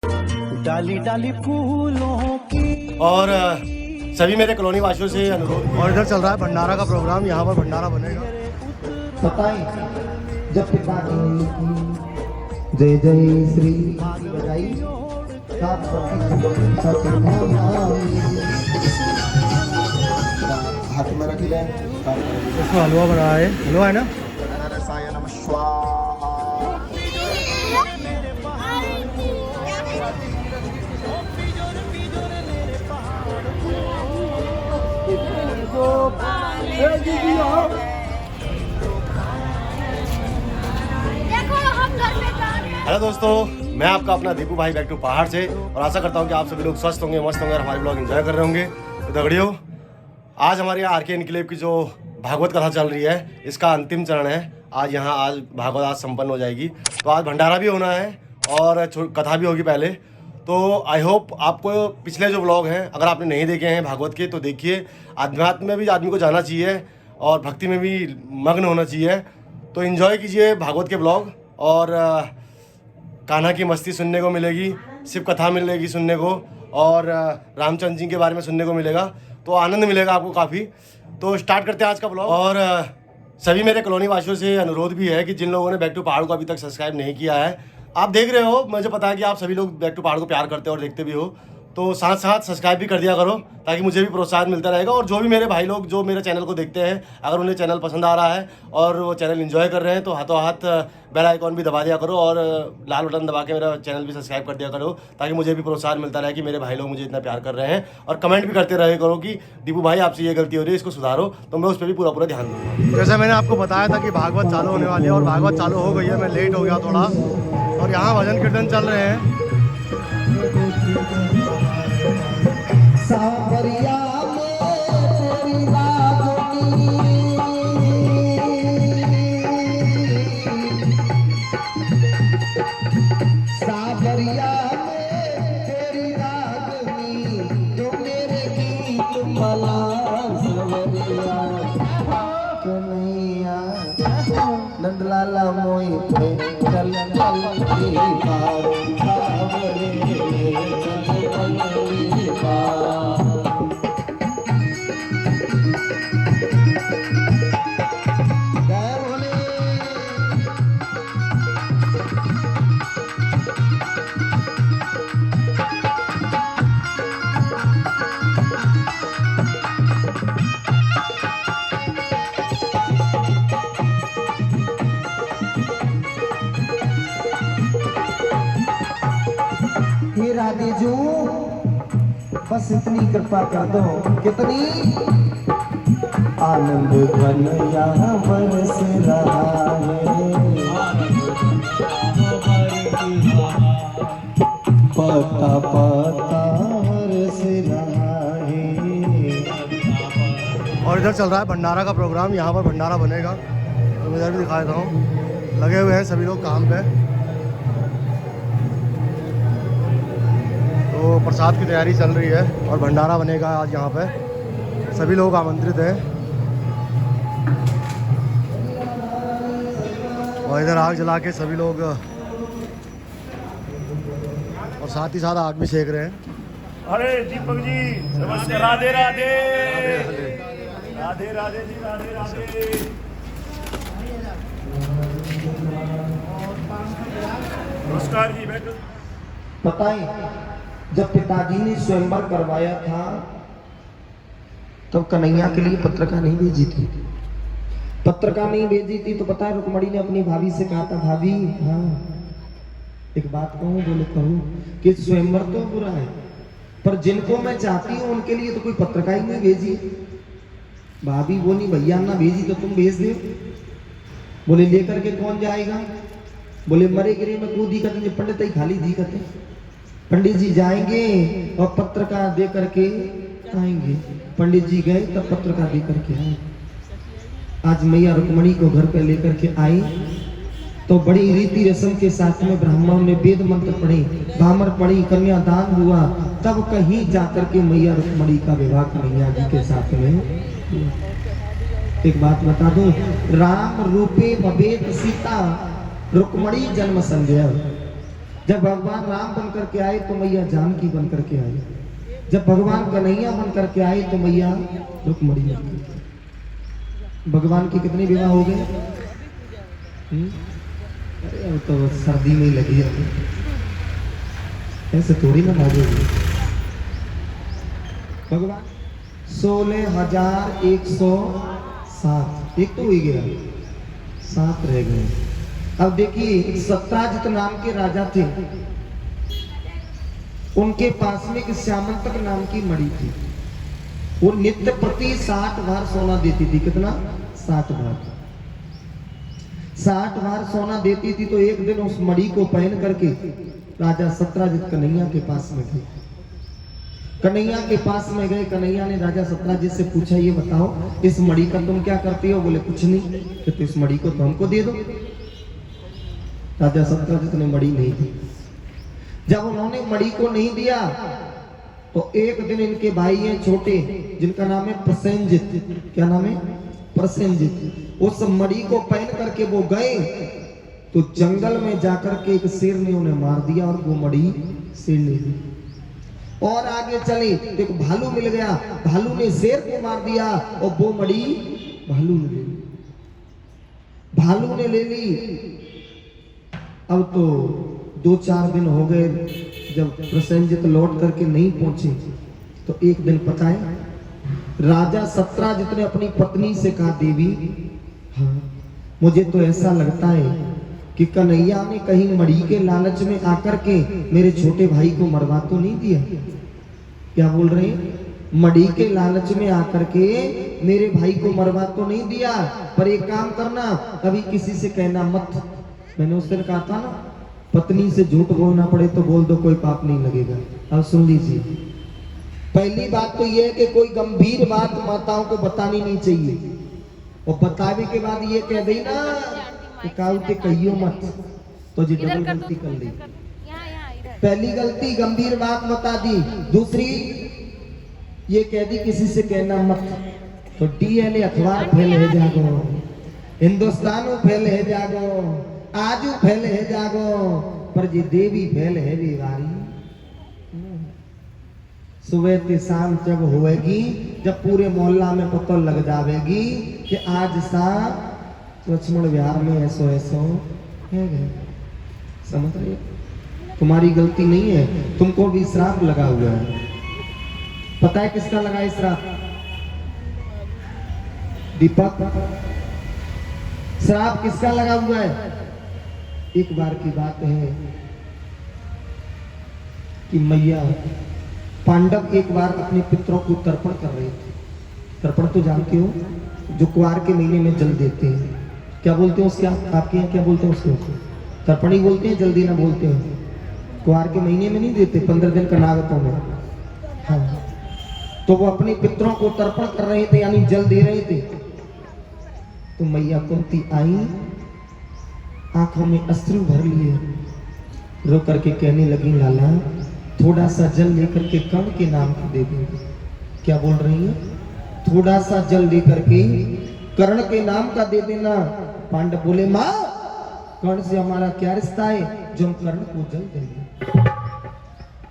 डाली डाली फूलों की। और सभी मेरे कॉलोनी वासियों से अनुरोध। और इधर चल रहा है भंडारा का प्रोग्राम, यहाँ पर भंडारा बनेगा। बताएं जब पिता जय जय श्री बजाई हाथ में रख ले। इसमें हलवा बना है, हलवा है ना। हेलो दोस्तों, मैं आपका अपना दीपू भाई बैक टू पहाड़ से, और आशा करता हूँ कि आप सभी लोग स्वस्थ होंगे, मस्त होंगे और हमारे ब्लॉग एंजॉय कर रहे होंगे। तो दगड़ियों, आज हमारे यहाँ आरके एनक्लेव की जो भागवत कथा चल रही है, इसका अंतिम चरण है। आज भागवत आज संपन्न हो जाएगी। तो आज भंडारा भी होना है और कथा भी होगी पहले। तो आई होप आपको पिछले जो व्लॉग हैं, अगर आपने नहीं देखे हैं भागवत के, तो देखिए। अध्यात्म में भी आदमी को जाना चाहिए और भक्ति में भी मग्न होना चाहिए। तो इन्जॉय कीजिए भागवत के ब्लॉग, और कान्हा की मस्ती सुनने को मिलेगी, शिव कथा मिलेगी सुनने को, और रामचंद्र जी के बारे में सुनने को मिलेगा। तो आनंद मिलेगा आपको काफ़ी। तो स्टार्ट करते हैं आज का ब्लॉग। और सभी मेरे कॉलोनी वासियों से अनुरोध भी है कि जिन लोगों ने बैक टू पहाड़ को अभी तक सब्सक्राइब नहीं किया है, आप देख रहे हो, मुझे पता है कि आप सभी लोग बैक टू पहाड़ को प्यार करते हो और देखते भी हो, तो साथ साथ सब्सक्राइब भी कर दिया करो, ताकि मुझे भी प्रोत्साहन मिलता रहेगा। और जो भी मेरे भाई लोग जो मेरे चैनल को देखते हैं, अगर उन्हें चैनल पसंद आ रहा है और वो चैनल एंजॉय कर रहे हैं, तो हाथों हाथ बेल आइकॉन भी दबा दिया करो और लाल बटन दबा के मेरा चैनल भी सब्सक्राइब कर दिया करो, ताकि मुझे भी प्रोत्साहन मिलता रहे कि मेरे भाई लोग मुझे इतना प्यार कर रहे हैं। और कमेंट भी करते रहे करो कि दीपू भाई आपसे ये गलती हो रही है, इसको सुधारो, तो मैं उस पर भी पूरा ध्यान दूँगा। जैसे मैंने आपको बताया था कि भागवत चालू होने वाली है, और भागवत चालू हो गई है। मैं लेट हो गया थोड़ा, और यहाँ भजन कीर्तन चल रहे हैं। सावरिया में तेरी रागनी, सावरिया में तेरी रागनी, जो मेरे गीत मला सवरिया कन्हैया नंदलाला मोई पे चल चल के पार सावरे राधे जो बस इतनी कृपा कर दो। कितनी आनंद घन यहाँ बरस रहा है, पता पता बरस रहा है। और इधर चल रहा है भंडारा का प्रोग्राम, यहाँ पर भंडारा बनेगा। तो मैं इधर भी दिखा देता हूँ, लगे हुए हैं सभी लोग काम पे। तो प्रसाद की तैयारी चल रही है और भंडारा बनेगा आज यहाँ पे। सभी लोग आमंत्रित हैं। और इधर आग जला के सभी लोग, और साथ ही साथ आग भी सेक रहे हैं। अरे दीपक जी नमस्कार, राधे राधे राधे राधे जी, राधे राधे। नमस्कार जी। बैठो। पता है जब पिताजी ने स्वयंवर करवाया था, तब कन्हैया के लिए पत्रिका नहीं भेजी थी। पत्रिका नहीं भेजी थी तो पता है रुक्मणी ने अपनी भाभी से कहा था, भाभी हाँ एक बात कहूँ? बोले कहूँ कि स्वयंवर तो बुरा है, पर जिनको मैं चाहती हूँ उनके लिए तो कोई पत्रिका ही नहीं भेजी। भाभी बोली भैया ना भेजी तो तुम भेज दो। बोले लेकर के कौन जाएगा? बोले मरे गिरे में कूदी करते पंडित ही खाली जी करते, पंडित जी जाएंगे और पत्रिका दे करके आएंगे। पंडित जी गए तब पत्रिका दे करके आए। आज मैया रुक्मणी को घर पे लेकर के आई तो बड़ी रीति रस्म के साथ में ब्राह्मणों ने वेद मंत्र पढ़े, भामर पढ़ी, कन्यादान हुआ, तब कहीं जाकर के मैया रुक्मणी का विवाह कन्हैया जी के साथ में। एक बात बता दूं, राम रूपे भवेत सीता रुक्मणी जन्म संध्या। जब भगवान राम बन करके आए तो मैया जानकी बन करके आई, जब भगवान कन्हैया बन करके आए तो मैया रुक्मणी बन करके आई। भगवान के कितने विवाह हो गए? अरे अब तो सर्दी में ही लगी है, ऐसे थोड़ी ना भागेगी। भगवान 16,107, एक तो हो ही गया, 7 रह गए। अब देखिए सत्राजित नाम के राजा थे, उनके पास में एक श्यामंतक नाम की मणि थी। वो नित्य प्रति 60 बार सोना देती थी। कितना? 60 बार। 60 बार सोना देती थी। तो एक दिन उस मणि को पहन करके राजा सत्राजित कन्हैया के पास में गए। कन्हैया के पास में गए। कन्हैया ने राजा सत्राजित से पूछा, ये बताओ इस मणि का तुम क्या करते हो? बोले कुछ नहीं। तो इस मणि को तो हमको दे दो। राजा सत्राजित ने मणि नहीं दी। जब उन्होंने मणि को नहीं दिया तो एक दिन इनके भाई हैं छोटे, जिनका नाम है प्रसेनजित। क्या नाम है? प्रसेनजित। उस मणि को पहन करके वो गए तो जंगल में जाकर के एक शेर ने उन्हें मार दिया और वो मणि शेर ले ली। और आगे चले तो एक भालू मिल गया, भालू ने शेर को मार दिया और वो मणि भालू ने ले ली। भालू ने ले ली। अब तो 2-4 दिन हो गए। जब प्रसेनजित लौट करके नहीं पहुंचे तो एक दिन पता है राजा सत्राजित ने अपनी पत्नी से कहा, देवी हाँ मुझे तो ऐसा लगता है कि कन्हैया ने कहीं मणि के लालच में आकर के मेरे छोटे भाई को मरवा तो नहीं दिया। क्या बोल रहे हैं? मणि के लालच में आकर के मेरे भाई को मरवा तो नहीं दिया, पर एक काम करना, कभी किसी से कहना मत। मैंने उस दिन कहा था ना, पत्नी से झूठ बोलना पड़े तो बोल दो, कोई पाप नहीं लगेगा। अब सुन लीजिए, पहली बात तो यह है कि कोई गंभीर बात माताओं को बतानी नहीं चाहिए। और बतावे के बाद ये कह दी ना कि काऊ के कहियो मत, तो जी डबल गलती कर ली। पहली गलती गंभीर बात बता दी। दूसरी ये कह दी किसी से कहना मत, तो डीएलए अखबार फैल है जागो, हिंदुस्तान फैल है जागो, आजू फैल है जागो, पर जी देवी फैल है बीवारी। सुबह से शाम जब होएगी, जब पूरे मोहल्ला में पता लग जाएगी कि आज सा लक्ष्मण विहार में ऐसो ऐसो है गए। समझ रहे? तुम्हारी गलती नहीं है, तुमको भी श्राप लगा हुआ है। पता है किसका लगा है श्राप? दीपक, श्राप किसका लगा हुआ है? एक बार की बात है कि मैया पांडव एक बार अपने पितरों को तर्पण कर रहे थे। तर्पण तो जानते हो, जो कुआर के महीने में जल देते हैं। क्या बोलते हैं उसके? आपके यहाँ क्या बोलते हैं उसको? तर्पण ही बोलते हैं, जल्दी ना बोलते हैं। कुआर के महीने में नहीं देते, 15 दिन का नागतों में। हाँ, तो वो अपने पितरों को तर्पण कर रहे थे, यानी जल दे रहे थे। तो मैया कुंती आई, आंखों में अश्रु भर लिए, रो करके कहने लगी, लाला थोड़ा सा जल लेकर के कर्ण के नाम को दे देंगे। क्या बोल रही है? थोड़ा सा जल लेकर के कर्ण के नाम का दे देना। पांडव बोले, माँ कर्ण से हमारा क्या रिश्ता है जो हम कर्ण को जल देंगे?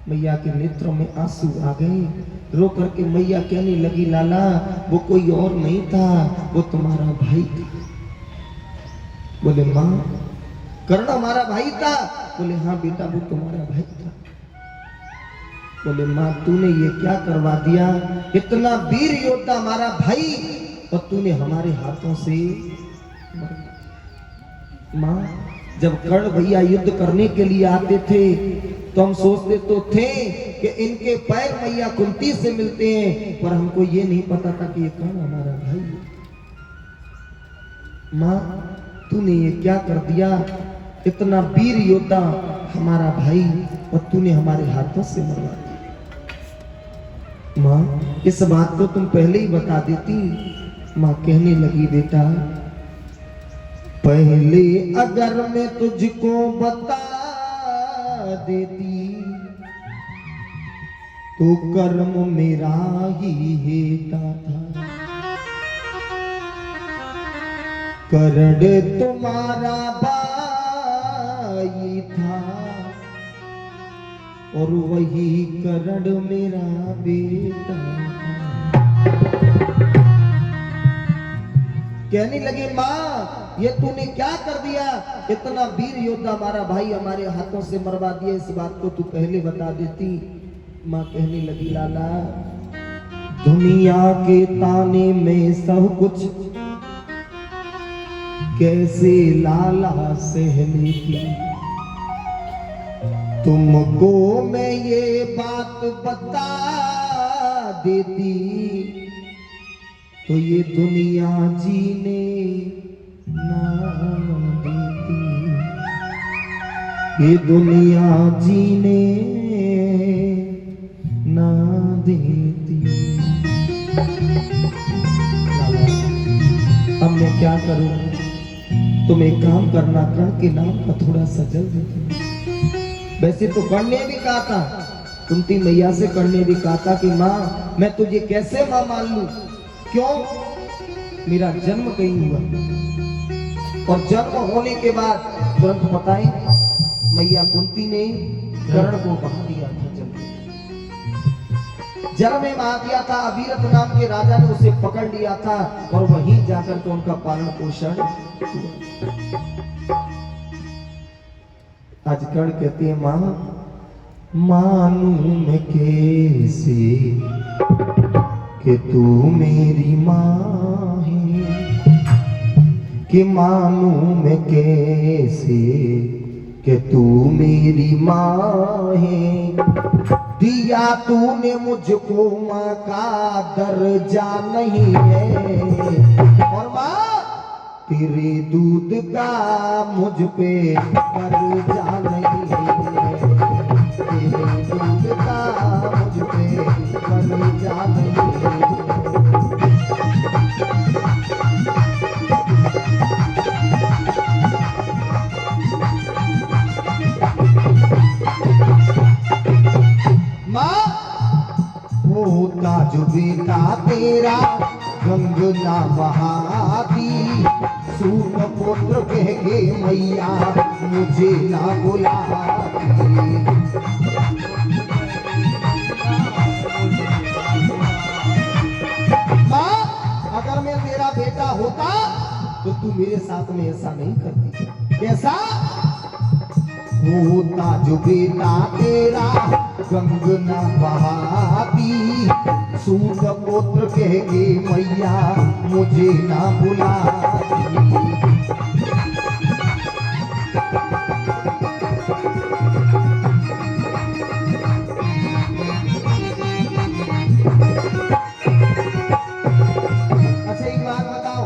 मैया के नेत्रों में आंसू आ गए। रो करके मैया कहने लगी, लाला वो कोई और नहीं था, वो तुम्हारा भाई था। बोले, माँ कर्ण हमारा भाई था? बोले, हाँ बेटा वो तुम्हारा भाई था। बोले, माँ तूने ये क्या करवा दिया? इतना वीर योद्धा हमारा भाई और तूने हमारे हाथों से मर दिया। माँ जब कर्ण भैया युद्ध करने के लिए आते थे तो हम सोचते तो थे कि इनके पैर मैया कुंती से मिलते हैं, पर हमको ये नहीं पता था कि ये कर्ण हमारा भाई है। माँ तूने ये क्या कर दिया? इतना वीर योद्धा हमारा भाई और तूने हमारे हाथों से मरवा दिया। माँ इस बात को तुम पहले ही बता देती। माँ कहने लगी, बेटा पहले अगर मैं तुझको बता देती तो कर्म मेरा ही हेता था, कर्ण तुम्हारा भाई था, और वही करण मेरा बेटा। कहने लगे माँ ये तूने क्या कर दिया, इतना वीर योद्धा हमारा भाई हमारे हाथों से मरवा दिया, इस बात को तू पहले बता देती। माँ कहने लगी लाला दुनिया के ताने में सब कुछ कैसे लाला सह लेती, तुमको मैं ये बात बता देती तो ये दुनिया जीने ना देती, ये दुनिया जीने ना देती। अब मैं क्या करूं, तुम एक काम करना, कर्ण के नाम का थोड़ा सा जल देती। वैसे तो कर्ण ने भी कहा था, कुंती मैया से कर्ण ने भी कहा था कि माँ मैं तुझे कैसे माँ मान लूं, क्यों मेरा जन्म कहीं हुआ, और जन्म होने के बाद तुरंत बताएं मैया कुंती ने कर्ण को बहा दिया था जल में बहा दिया था। अभिरथ नाम के राजा ने उसे पकड़ लिया था और वहीं जाकर तो उनका पालन पोषण। आज कर्ण कहते हैं माँ मानू मैं कैसे कि तू मेरी माँ है, कि मानू मैं कैसे कि तू मेरी माँ है। दिया तूने मुझको माँ का दर्जा नहीं है, और माँ तेरे दूध का मुझ पे कर्जा नहीं है, तेरे दूध का मुझ पे कर्जा नहीं है। होता जो बेटा तेरा गंग ना बहाती, सूत पुत्र कह के मैया मुझे ना बुलाती। माँ अगर मैं तेरा बेटा होता तो तू मेरे साथ में ऐसा नहीं करती। कैसा होता जो बेटा तेरा गंग ना बहाती, सूत पुत्र कह के मैया मुझे ना बुलाती। अच्छा एक बात बताओ,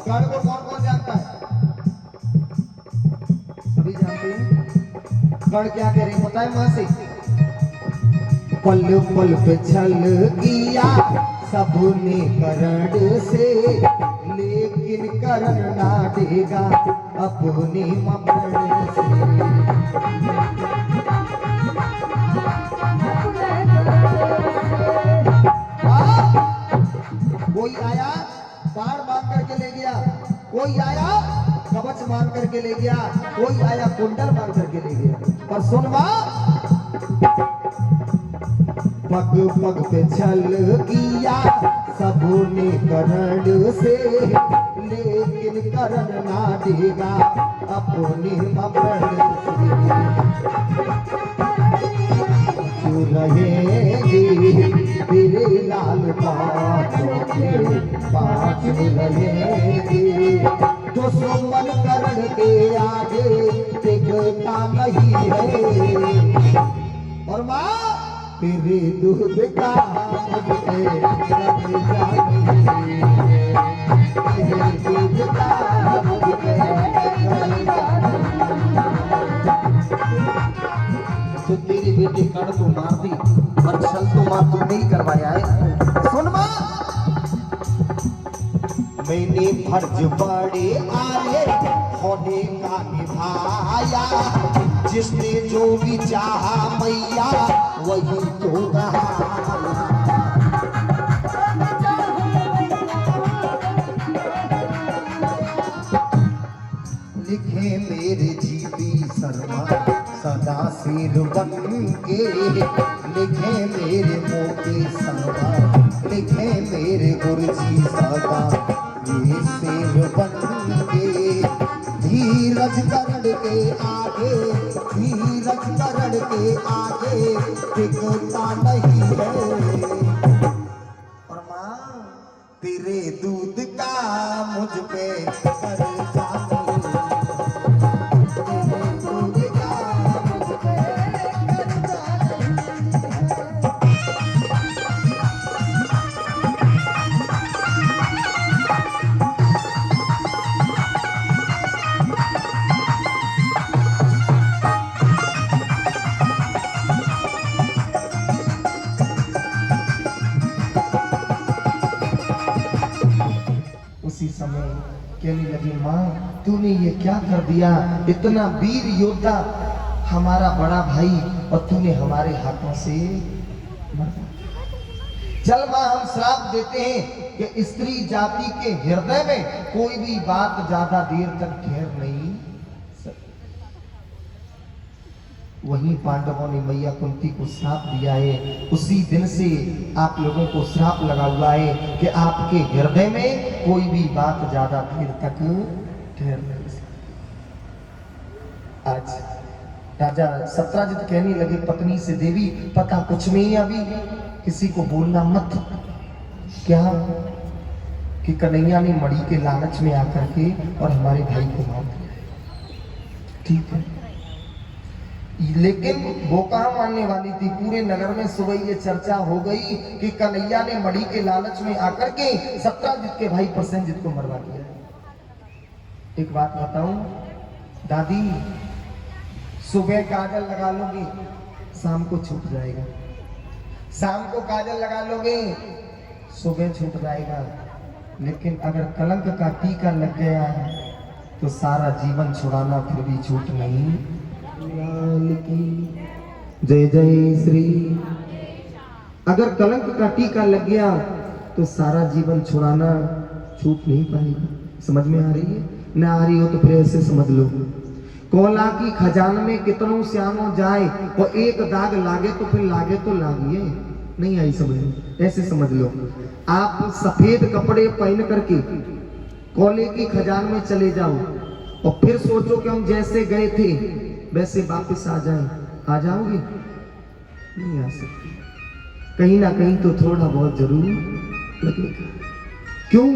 कर्ण को कौन कौन जानता है? सभी जानते हैं। कर्ण क्या कह रहे पता है मां से? पल पल पे छल किया सबने करण से, लेकिन करण ना देगा अपने मरण से। कोई आया बाण बांध करके ले गया, कोई आया कवच बांध करके ले गया, कोई आया कुंडल बांध करके ले गया, पर सुनवा पग पग पे छल किया सबने करण से, लेकिन करण ना देगा अपने मरण से। रहेंगे तेरे लाल पाँचों के पाँच रहेंगे, दुश्मन करण के आगे टिकता नहीं है। और माँ तेरे दूध का मुझ पे कर्जा नहीं है, तेरे दूध का मुझ पे कर्जा नहीं। तो तेरी बेटी कर्ण को मार दी, पर छल तो मां तू नहीं करवाया है। सुन मां मैंने फर्ज बड़े आए होने का निभाया, जिसने जो भी चाहा मैया वही तो लिखे मेरे जीवी शर्मा सदा सिर बन के लिखे मेरे मोती सनवा, लिखे मेरे गुरुजी सदा ये सिर बन के। धीरज करण के आगे, धीरज करण के आगे टिकता नहीं है। और माँ तेरे दूध का मुझ पे कर्जा नहीं, तेरे दूध का मुझ पे कर्जा उसी समय कहने लगी, माँ तूने ये क्या कर दिया, इतना वीर योद्धा हमारा बड़ा भाई और तूने हमारे हाथों से मार दिया। चल माँ हम श्राप देते हैं कि स्त्री जाति के हृदय में कोई भी बात ज्यादा देर तक ठहर नहीं सकती। वहीं पांडवों ने मैया कुंती को श्राप दिया है। उसी दिन से आप लोगों को श्राप लगा हुआ है कि आपके हृदय में कोई भी बात ज्यादा देर तक ठहर नहीं सकती। आज राजा सत्राजित कहने लगे पत्नी से, देवी पता कुछ नहीं, अभी किसी को बोलना मत। क्या कि कन्हैया ने मणि के लालच में आकर के और हमारे भाई को मार दिया। ठीक है, लेकिन वो कहाँ मानने वाली थी। पूरे नगर में सुबह ये चर्चा हो गई कि कन्हैया ने मणि के लालच में आकर के सत्राजित के भाई प्रसेनजित को मरवा दिया। एक बात बताऊं दादी, सुबह काजल लगा लोगे शाम को छूट जाएगा, शाम को काजल लगा लोगे सुबह छूट जाएगा, लेकिन अगर कलंक का टीका लग गया तो सारा जीवन छुड़ाना फिर भी छूट नहीं। लाल की जय जय श्री। अगर कलंक का टीका लग गया तो सारा जीवन छुड़ाना छूट नहीं पाएगा। समझ में आ रही है? न आ रही हो तो फिर ऐसे समझ लो, कोला की खजान में कितनों श्यामो जाए और एक दाग लागे तो फिर लागे तो लागिए। नहीं आई समझ में? ऐसे समझ लो, आप सफेद कपड़े पहन करके कोले की खजान में चले जाओ और फिर सोचो कि हम जैसे गए थे वैसे वापस आ जाएं, आ जाओगे? नहीं आ सकते। कहीं ना कहीं तो थोड़ा बहुत जरूर लगेगा। क्यों?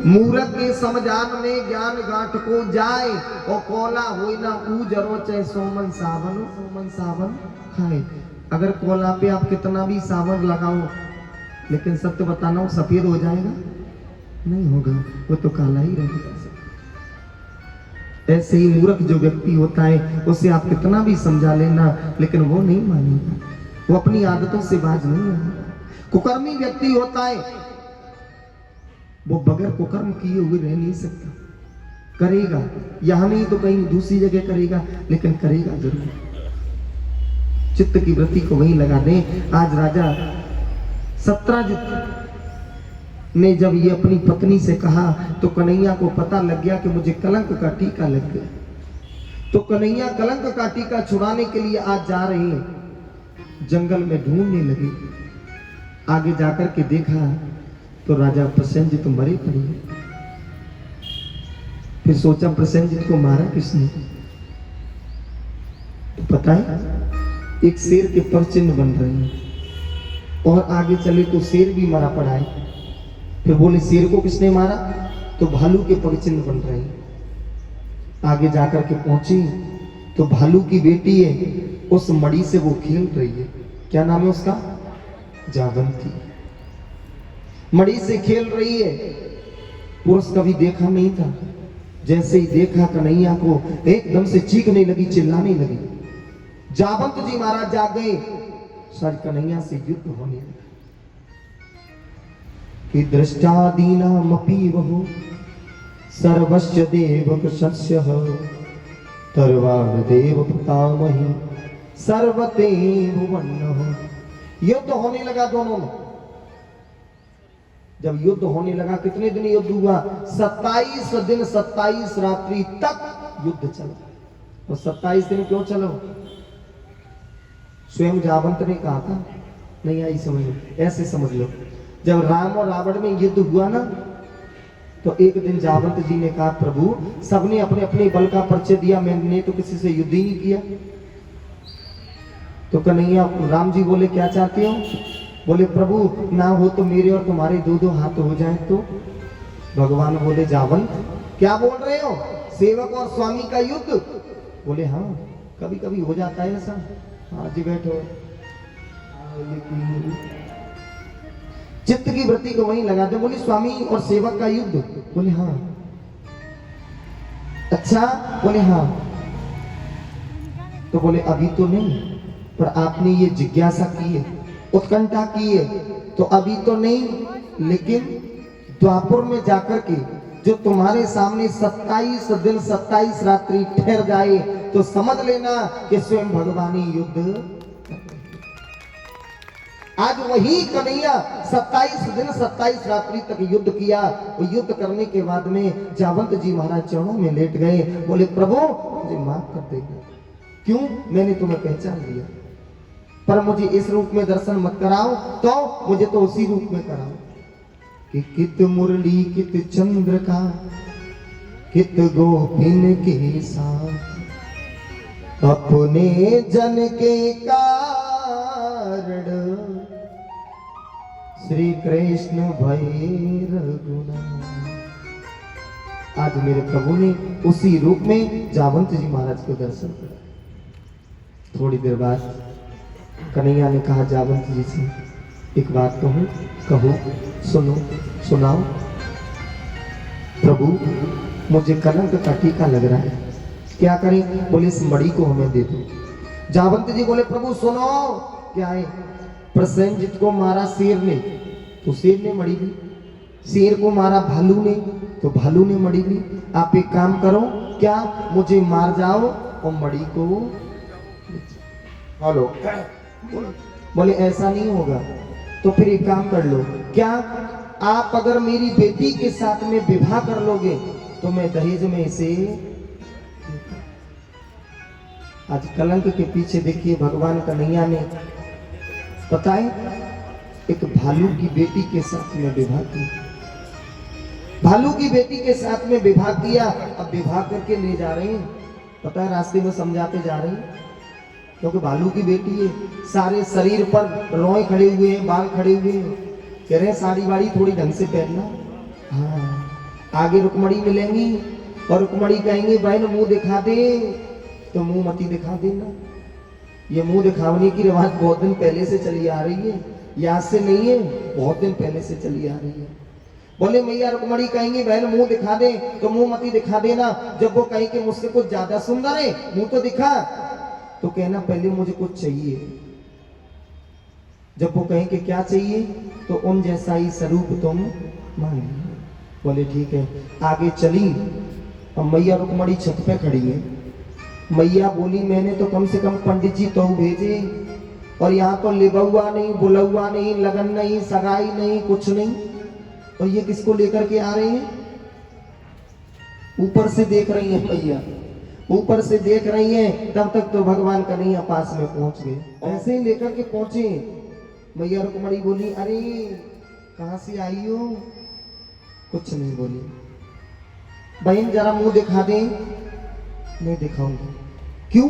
मूरत के समझान में ज्ञान गांठ को जाए और कोला होई ना ऊजरो चाहे सोमन सावन खाए। अगर कोला पे आप कितना भी सावन लगाओ, लेकिन सत्य बताना हो सफेद हो जाएगा? नहीं होगा, वो तो काला ही रहेगा। ऐसे ही मूर्ख जो व्यक्ति होता है उसे आप कितना भी समझा लेना, लेकिन वो नहीं मानेगा, वो अपनी आदतों से बाज नहीं आएगा। कुकर्मी व्यक्ति होता है, वो बगैर कुकर्म किए हुए रह नहीं सकता। करेगा, यहां नहीं तो कहीं दूसरी जगह करेगा, लेकिन करेगा जरूर। चित्त की वृत्ति को वहीं लगा दें। आज राजा सत्राजित ने जब ये अपनी पत्नी से कहा तो कन्हैया को पता लग गया कि मुझे कलंक का टीका लग गया। तो कन्हैया कलंक का टीका छुड़ाने के लिए आज जा रहे हैं, जंगल में ढूंढने लगे। आगे जाकर के देखा तो राजा प्रसेनजित मरे पड़े। फिर सोचा प्रसेनजित को मारा किसने? तो पता है एक शेर के पर चिन्ह बन रहे हैं, और आगे चले तो शेर भी मरा पड़ा है। फिर बोले शेर को किसने मारा? तो भालू के पग चिन्ह बन रहे हैं। आगे जाकर के पहुंची तो भालू की बेटी है, उस मड़ी से वो खेल रही है। क्या नाम है उसका? जावंती। मड़ी से खेल रही है। पुरुष कभी देखा नहीं था। जैसे ही देखा कन्हैया को एकदम से चीखने लगी, चिल्लाने लगी। जावंत जी महाराज जाग गए। सर कन्हैया से युद्ध होने लगा कि दृष्टादीनामपि वहु सर्वस्य देवक सस्य तरवार देव पितामही सर्वते भुवन्नः। युद्ध होने लगा दोनों में। जब युद्ध होने लगा, कितने दिन युद्ध हुआ? 27 दिन 27 रात्रि तक युद्ध चला। और 27 दिन क्यों चलो? स्वयं जावंत ने कहा था, नहीं आई समझ में, ऐसे समझ लो, जब राम और रावण में युद्ध हुआ ना, तो एक दिन जावंत जी ने कहा, प्रभु सबने अपने अपने बल का परिचय दिया, मैंने तो किसी से युद्ध ही नहीं किया। तो कन्हैया राम जी बोले, क्या चाहते हो? बोले, प्रभु ना हो तो मेरे और तुम्हारे दो दो हाथ हो जाए तो। भगवान बोले, जावंत क्या बोल रहे हो, सेवक और स्वामी का युद्ध? बोले, हाँ कभी कभी हो जाता है ऐसा। हाँ जी बैठो। चित्त की वृत्ति को वहीं लगा दो। बोले, स्वामी और सेवक का युद्ध? बोले, हाँ। अच्छा? बोले, हाँ। तो बोले, अभी तो नहीं, पर आपने ये जिज्ञासा की है, उत्कंठा की है, तो अभी तो नहीं, लेकिन द्वापर में जाकर के जो तुम्हारे सामने 27 दिन 27 रात्रि ठहर जाए तो समझ लेना कि स्वयं भगवान ही युद्ध। आज वही कन्हैया 27 दिन 27 रात्रि तक युद्ध किया। वो युद्ध करने के बाद में जावंत जी महाराज चरणों में लेट गए। बोले, प्रभु मुझे माफ कर देगा, क्यों? मैंने तुम्हें पहचान लिया, पर मुझे इस रूप में दर्शन मत कराओ, तो मुझे तो उसी रूप में कराओ कि कित मुरली कित चंद्र का कित गोपिन के साथ, अपने जन के कारण श्री कृष्ण भय रघुनाथ। आज मेरे प्रभु ने उसी रूप में जावंत जी महाराज को दर्शन करा। थोड़ी देर बाद कन्हैया ने कहा जावंत जी से, एक बात कहूं? कहो, सुनो, सुनाओ। प्रभु मुझे कलंक का टीका लग रहा है, क्या करें? बोले, इस मणि को हमें दे दो। जावंत जी बोले, प्रभु सुनो, क्या है? प्रसेनजित को मारा शेर ने, तो शेर ने मणि ली। शेर को मारा भालू ने, तो भालू ने मणि ली। आप एक काम करो, क्या मुझे मार जाओ और मणि को। हेलो, बोले ऐसा नहीं होगा, तो फिर एक काम कर लो, क्या आप अगर मेरी बेटी के साथ में विवाह कर लोगे तो मैं दहेज में इसे। आज कलंक के पीछे देखिए भगवान कन्हैया ने, पता है, एक भालू की बेटी के साथ में विवाह किया। भालू की बेटी के साथ में विवाह किया। अब विवाह करके ले जा रहे हैं, पता है, रास्ते में समझाते जा रहे हैं, क्योंकि भालू की बेटी है, सारे शरीर पर रोए खड़े हुए हैं, बाल खड़े हुए हैं। कह रहे हैं साड़ी वाड़ी थोड़ी ढंग से पहनना। हाँ, आगे रुक्मणी मिलेंगी और रुक्मणी कहेंगे, बहन मुंह दिखा दे, तो मुंह मती दिखा देना। ये मुंह दिखाने की रिवाज बहुत दिन पहले से चली आ रही है, याद से नहीं है, बहुत दिन पहले से चली आ रही है। बोले, मैया रुक्मणी कहेंगे, बहन मुंह दिखा दे, तो मुंह मती दिखा देना। जब वो कहें कि मुझसे कुछ ज्यादा सुंदर है, मुंह तो दिखा, तो कहना पहले मुझे कुछ चाहिए। जब वो कहें कि क्या चाहिए, तो उन जैसा ही स्वरूप तुम मांगे। बोले ठीक है। आगे चली, अब मैया रुक्मणी छत पे खड़ी है। मैया बोली, मैंने तो कम से कम पंडित जी तो भेजे, और यहाँ तो लिबुआ नहीं, बुलौआ नहीं, लगन नहीं, सगाई नहीं, कुछ नहीं, और ये किसको लेकर के आ रहे हैं? ऊपर से देख रही है मैया, ऊपर से देख रही हैं। तब तक तो भगवान कन्हैया पास में पहुंच गए। ऐसे ही लेकर के पहुंचे। मैया रुक्मणी बोली, अरे कहां से आई हो? कुछ नहीं बोली। बहन जरा मुंह दिखा दे। नहीं दिखाऊंगी। क्यों?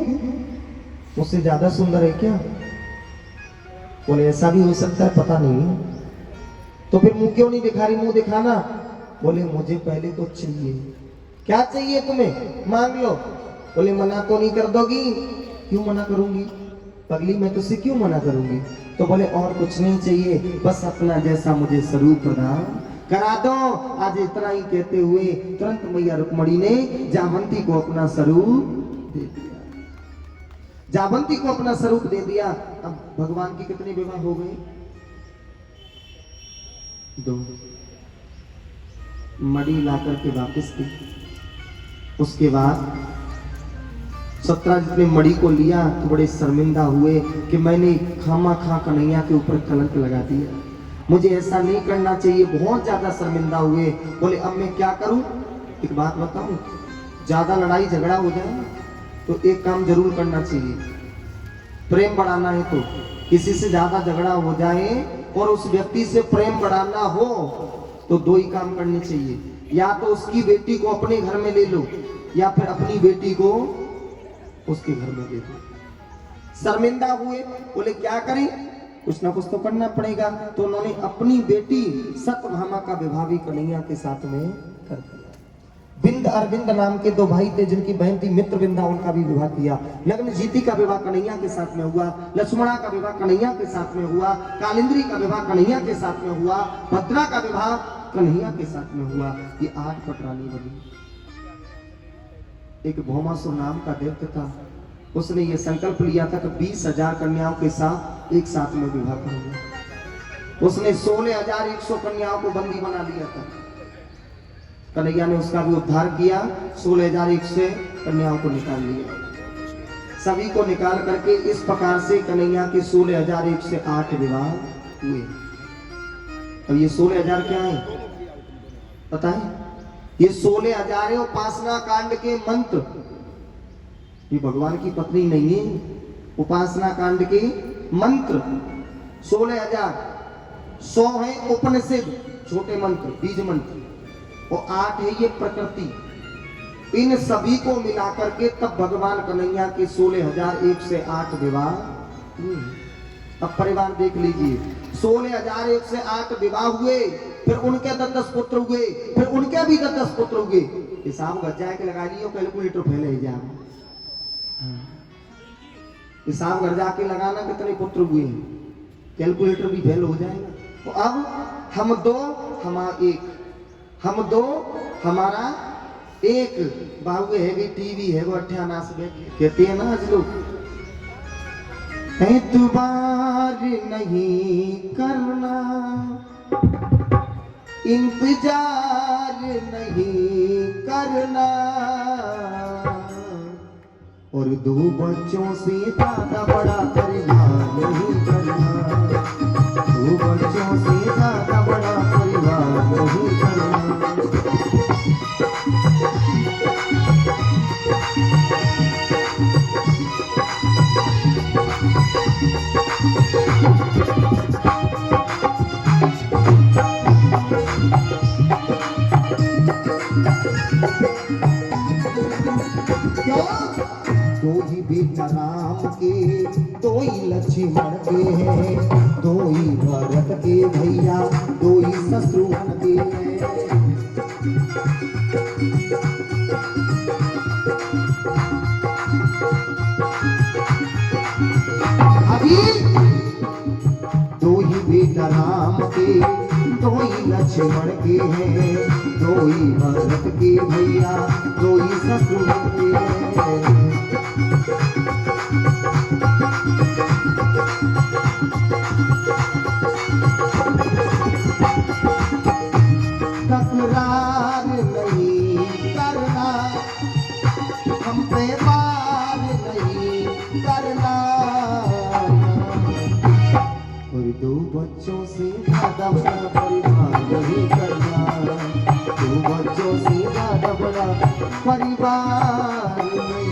मुझसे ज्यादा सुंदर है क्या? बोले ऐसा भी हो सकता है, पता नहीं है। तो फिर मुंह क्यों नहीं दिखा रही? मुंह दिखाना। बोले मुझे पहले कुछ चाहिए। क्या चाहिए तुम्हें? मांग लो। बोले मना तो नहीं कर दोगी? क्यों मना करूंगी पगली, मैं तुझसे क्यों मना करूंगी? तो बोले और कुछ नहीं चाहिए, बस अपना जैसा मुझे स्वरूप प्रदान करा दो। आज इतना ही कहते हुए तुरंत मैया रुक्मणी ने जावंती को अपना स्वरूप दे दिया। जावंती को अपना स्वरूप दे दिया। अब भगवान के कितने विवाह हो गए? 2। मणि लाकर के वापस दी। उसके बाद सत्यराज ने मणि को लिया तो बड़े शर्मिंदा हुए कि मैंने खामा खा कन्हैया के ऊपर कलंक लगा दिया, मुझे ऐसा नहीं करना चाहिए। बहुत ज्यादा शर्मिंदा हुए। बोले अब मैं क्या करूं? एक बात बताऊं, ज्यादा लड़ाई झगड़ा हो जाए तो एक काम जरूर करना चाहिए। प्रेम बढ़ाना है तो किसी से ज्यादा झगड़ा हो जाए और उस व्यक्ति से प्रेम बढ़ाना हो तो दो ही काम करने चाहिए, या तो उसकी बेटी को अपने घर में ले लो या फिर अपनी बेटी को उसके घर में ले लो। शर्मिंदा हुए, बोले क्या करें, कुछ ना कुछ तो करना पड़ेगा, तो उन्होंने अपनी बेटी सत्यभामा का विवाह भी कन्हैया के साथ में कर दिया। बिंद अरविंद नाम के दो भाई थे जिनकी बहन थी मित्रविंदा, उनका भी विवाह किया। लग्नजीति का विवाह कन्हैया के साथ में हुआ, लक्ष्मणा का विवाह कन्हैया के साथ में हुआ, कालिंद्री का विवाह कन्हैया के साथ में हुआ, भद्रा का विवाह कन्हैया के साथ में हुआ। ये 8 पटरानी बनी। एक भौमासुर नाम का दैत्य था, उसने ये संकल्प लिया था कि 20,000 कन्याओं के साथ एक साथ में विवाह करूंगा। उसने 16,100 कन्याओं को बंदी बना लिया था। कन्हैया ने उसका भी उद्धार किया, 16,100 कन्याओं को निकाल लिया। सभी को निकाल करके इस प्रकार से कन्हैया के 16,108 विवाह हुए। अब ये 16,000 क्या है पता है? ये 16,000 है उपासना कांड के मंत्र। ये भगवान की पत्नी नहीं है, उपासना कांड के मंत्र 16,000। 100 है उपनिषद छोटे मंत्र बीज मंत्र, और 8 है ये प्रकृति। इन सभी को मिलाकर के तब भगवान कन्हैया के 16,108 विवाह हुए। अब परिवार देख लीजिए, 16,108 विवाह हुए, फिर उनके 10 पुत्र हुए, फिर उनके भी 10 पुत्र हुए। हिसाब गज्जा के लगा लियो, कैलकुलेटर फैले जा, हिसाब घर जाके लगाना कितने पुत्र हुए हैं, कैलकुलेटर भी फेल हो जाएगा। तो अब हम दो हमारा एक, हम दो हमारा एक। बाबू है भी टीवी है वो 98 से कहते हैं ना आज लोग, एतबार नहीं करना, इंतजार नहीं करना, और 2 बच्चों से ज्यादा बड़ा परिवार नहीं करना, 2 बच्चों से ज्यादा बड़ा परिवार नहीं करना। दो ही बेटा राम के, 2 ही लक्ष्मण के हैं, 2 ही भरत के भैया, 2 ही शत्रुघ्न के हैं। अभी 2 ही बेटा राम के, 2 ही लक्ष्मण के हैं, 2 ही भरत के भैया, 2 ही शत्रुघ्न के हैं। तकरार नहीं करना, हम पे वार नहीं करना, और 2 बच्चों से ज्यादा बड़ा परिवार नहीं करना, 2 बच्चों से ज्यादा बड़ा परिवार नहीं।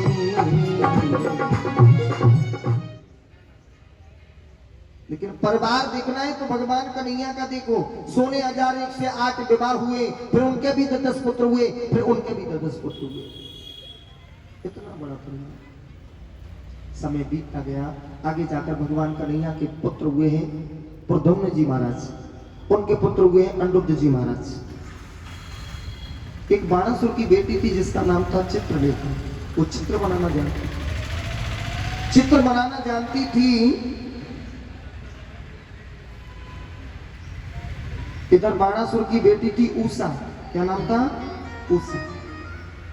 लेकिन परिवार देखना है तो भगवान कन्हैया का देखो, 16,108 विवाह हुए, फिर उनके भी 10 पुत्र हुए, फिर उनके भी 10 पुत्र हुए। इतना बड़ा परिवार। समय बीतता गया, आगे जाकर भगवान कन्हैया के पुत्र हुए हैं प्रद्युम्न जी महाराज, उनके पुत्र हुए हैं अनिरुद्ध जी महाराज। एक बाणासुर की बेटी थी जिसका नाम था चित्रलेखा। वो चित्र बनाना जानती थी। इधर बाणासुर की बेटी थी उषा, क्या नाम था? उषा।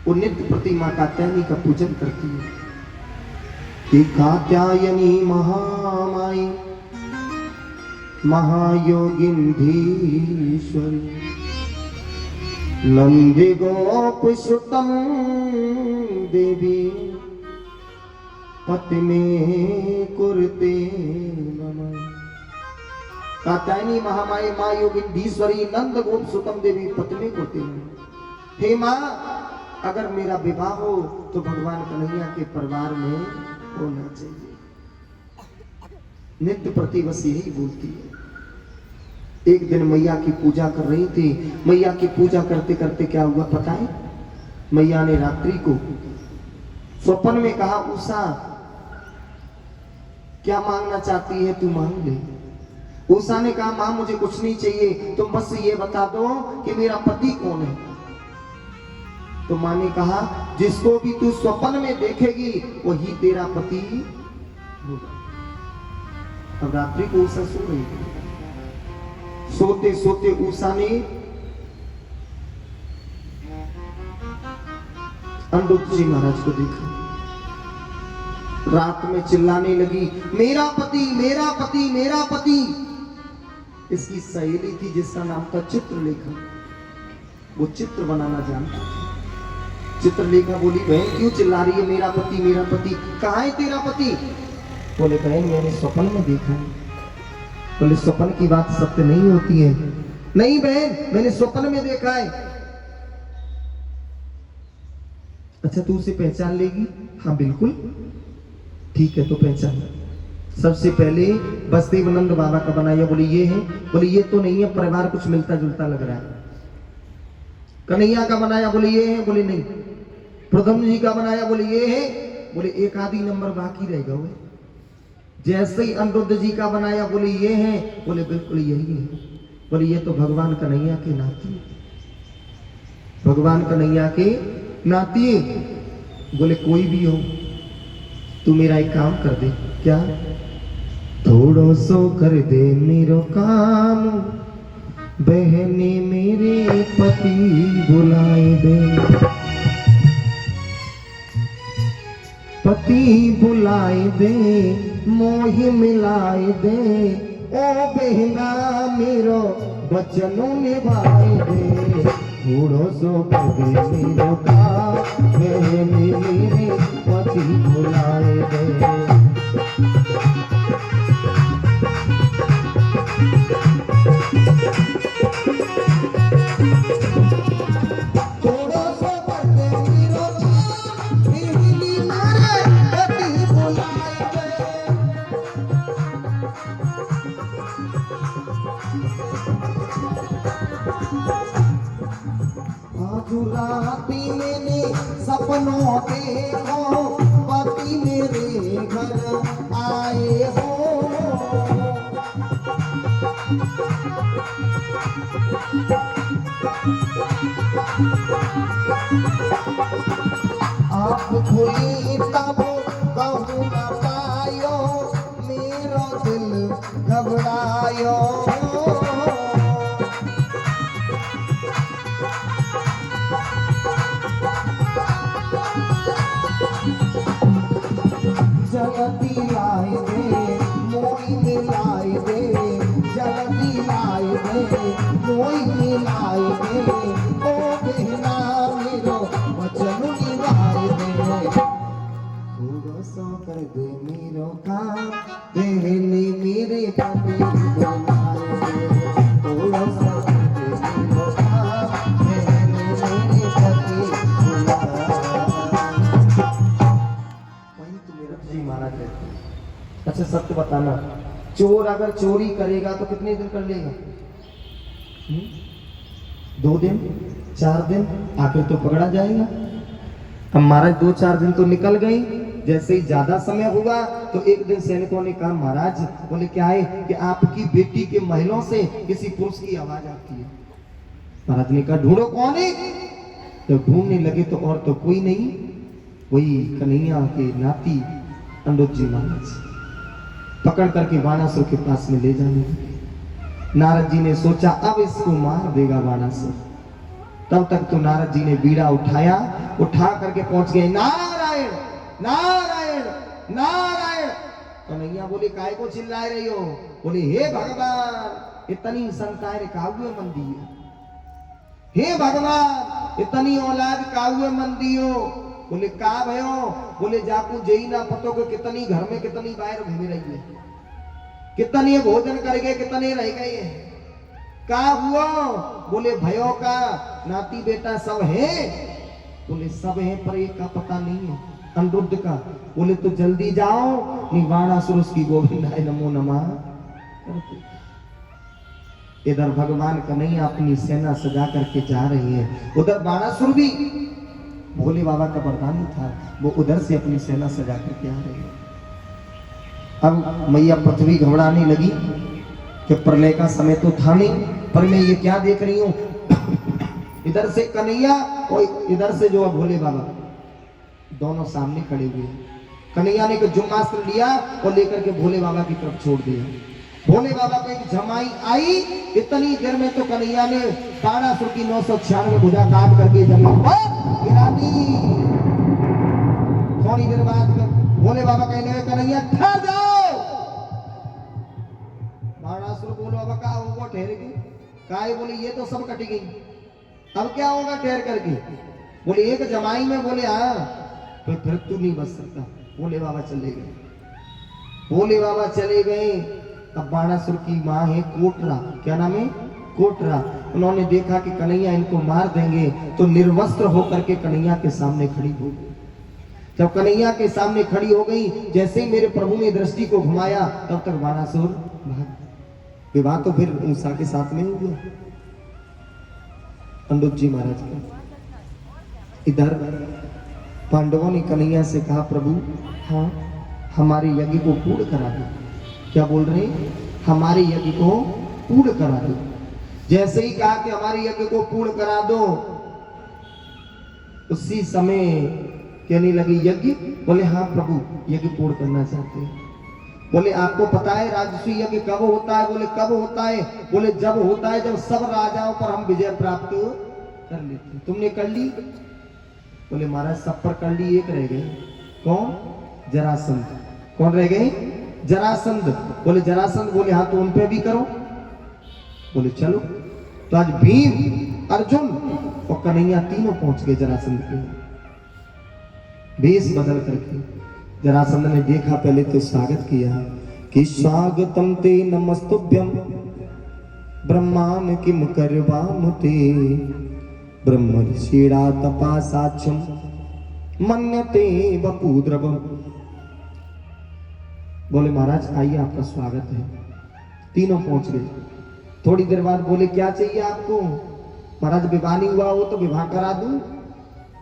वो नित्य प्रतिमा कात्यायनी का पूजन करती है कि कात्यायनी महामाई महायोगिंधीश्वरी नंदी गोप सुतम देवी पति में कुरते नमः। कात्यायनी महामाई माँ योगिंधीश्वरी नंद गोप सुतम देवी पति में कुरते नमः। हे माँ, अगर मेरा विवाह हो तो भगवान कन्हैया के परिवार में होना चाहिए। नित्य प्रति बस यही बोलती है। एक दिन मैया की पूजा कर रही थी। मैया की पूजा करते करते क्या हुआ पता है? मैया ने रात्रि को स्वप्न में कहा, उषा क्या मांगना चाहती है, तू मांग ले। उषा ने कहा, मां मुझे कुछ नहीं चाहिए, तुम बस ये बता दो कि मेरा पति कौन है। तो मां ने कहा, जिसको भी तू स्वप्न में देखेगी वही तेरा पति होगा। अब रात्रि को उषा सो रही थी। सोते सोते उषा ने अनिरुद्ध जी महाराज को देखा। रात में चिल्लाने लगी, मेरा पति, मेरा पति, मेरा पति। इसकी सहेली थी जिसका नाम था चित्रलेखा। वो चित्र बनाना जानती थी। चित्रलेखा बोली, बहन क्यों चिल्ला रही है, मेरा पति, मेरा पति, कहाँ है तेरा पति? बोले, बहन मैंने स्वप्न में देखा है। बोले, स्वप्न की बात सत्य नहीं होती है। नहीं बहन, मैंने स्वप्न में देखा है। अच्छा तू उसे पहचान लेगी? हाँ बिल्कुल, ठीक है तो पहचान। सबसे पहले बसदेवानंद बाबा का बनाया। बोले ये है? बोले ये तो नहीं है, परिवार कुछ मिलता जुलता लग रहा है। कन्हैया का बनाया। बोले ये है? बोले नहीं। प्रथम जी का बनाया। बोले ये है? बोले एक आधी नंबर बाकी रह गए। जैसे ही अनिरुद्ध जी का बनाया। बोले ये है? बोले बिल्कुल यही है। बोले ये तो भगवान कन्हैया के नाती, भगवान कन्हैया के नाती। बोले कोई भी हो, तू मेरा एक काम कर दे। क्या? थोड़ो सो कर दे मेरो काम, बहने मेरे पति बुलाए दे, पति बुलाए दे, मोहि मिलाए दे, ओ बहना मेरो बचनों निभाए दे। थोड़ो सो कर दे मेरो काम, बहने मेरे पति बुलाए दे। राती मैंने सपनों देखो, पति मेरे घर आए हो। आप खुली तब कहूँ न पायो, मेरा दिल घबरायो। जल्दी लाए दे, मोई मिलाए दे, जल्दी लाए दे, मोई मिलाए दे, ओ बहना मेरो वचन निभाए दे। थोड़ा सा कर दे मेरो काम, बहने मेरे पति बुलाए दे। थोड़ा सा कर दे मेरो काम, बहने मेरे पति बुलाए दे। महाराज है। अच्छा सत्य बताना, चोर अगर चोरी करेगा तो कितने दिन कर लेगा? 2 दिन, 4 दिन, आखिर तो पकड़ा जाएगा। अब महाराज 2-4 दिन तो निकल गए। जैसे ही ज्यादा समय हुआ तो एक दिन सैनिकों ने कहा, महाराज बोले क्या है कि आपकी बेटी के महलों से किसी पुरुष की आवाज आती है। महाराज ने कहा, ढूंढो कौन है? तो ढूंढने लगे तो और तो कोई नहीं, वही कन्हैया के नाती अनिरुद्ध जी महाराज। पकड़ करके बाणासुर के पास में ले जाने लगे। नारद जी ने सोचा अब इसको मार देगा बाणासुर। तब तक तो नारद जी ने बीड़ा उठाया, उठा करके पहुंच गए, नारायण नारायण नारायण। कन्हैया बोले, काय को चिल्ला रही हो? बोले, हे भगवान इतनी संतान काव्य मन दिए, हे भगवान इतनी औलाद काव्य मन दियो। बोले का भयो? बोले जाकू जई ना पतो को कितनी घर में कितनी बाहर घूम रही है, कितनी भोजन कर गए, कितने रह गए, का हुआ? बोले भयो का नाती बेटा सब है। बोले सब है पर एक का पता नहीं है। अनिरुद्ध का। बोले तो जल्दी जाओ, नहीं बाणासुर उसकी गोविंदाय नमो नमः करते। इधर भगवान कन्हैया अपनी सेना सजा करके जा रही है, उधर बाणासुर भी भोले बाबा का वरदान था, वो उधर से अपनी सेना सजा करके आ रही है। अब मैया पृथ्वी घबराने लगी कि प्रलय का समय तो था नहीं, पर मैं ये क्या देख रही हूँ, इधर से कन्हैया और इधर से जो है भोले बाबा, दोनों सामने खड़े हुए हैं। कन्हैया ने एक जुम्मास्त्र लिया और लेकर के भोले बाबा की तरफ छोड़ दिया। भोले बाबा को एक जमाई आई, इतनी देर में तो कन्हैया ने बाणासुर की 996 भुजा काट करके जमीन पर गिरा दी। थोड़ी देर बाद भोले बाबा कहने लगे कन्हैया ठहर जाओ। बाणासुर बोलो बाबा क्या होगा, ठहरेगी काय? बोले ये तो सब कट गई, अब क्या होगा ठहर करके? बोले एक जमाई में, बोले हाँ, तो फिर तू नहीं बच सकता। भोले बाबा चले गए, भोले बाबा चले गए। अब बाणासुर की माँ है कोटरा, क्या नाम है? कोटरा। उन्होंने देखा कि कन्हैया इनको मार देंगे, तो निर्वस्त्र होकर के कन्हैया के सामने खड़ी हो गई। जब कन्हैया के सामने खड़ी हो गई, जैसे ही मेरे प्रभु ने दृष्टि को घुमाया, तब तक बाणासुर भाग। विवाह तो फिर मूसा के साथ में हो गया, अनिरुद्ध जी महाराज का। इधर पांडवों ने कन्हैया से कहा प्रभु हाँ हमारे यज्ञ को पूर्ण करा दो। क्या बोल रहे हैं? हमारे यज्ञ को पूर्ण करा दो। जैसे ही कहा कि हमारे यज्ञ को पूर्ण करा दो, उसी समय कहने लगे यज्ञ? बोले हाँ प्रभु यज्ञ पूर्ण करना चाहते हैं। बोले आपको पता है राजसूय यज्ञ कब होता है? बोले कब होता है? बोले जब होता है जब सब राजाओं पर हम विजय प्राप्त कर लेते। तुमने कर ली? बोले महाराज सब पर कर ली, एक रह गए। कौन? जरासंध। कौन रह गए? जरासंध। बोले जरासंध? बोले हाँ तो उन पे भी करो। बोले चलो। तो आज भीम, अर्जुन और कन्हैया तीनों पहुंच गए जरासंध के भेष बदल करके। जरासंध ने देखा, पहले तो स्वागत किया कि स्वागतम ते नमस्तुभ्यम ब्रह्मान किम करवामुते ब्रह्म ऋषिरा तपासाक्षम मन्यते वपुद्रवम। बोले महाराज आइए आपका स्वागत है। तीनों पहुंच गए। थोड़ी देर बाद बोले क्या चाहिए आपको? महाराज विवाह नहीं हुआ हो तो विवाह करा दूं,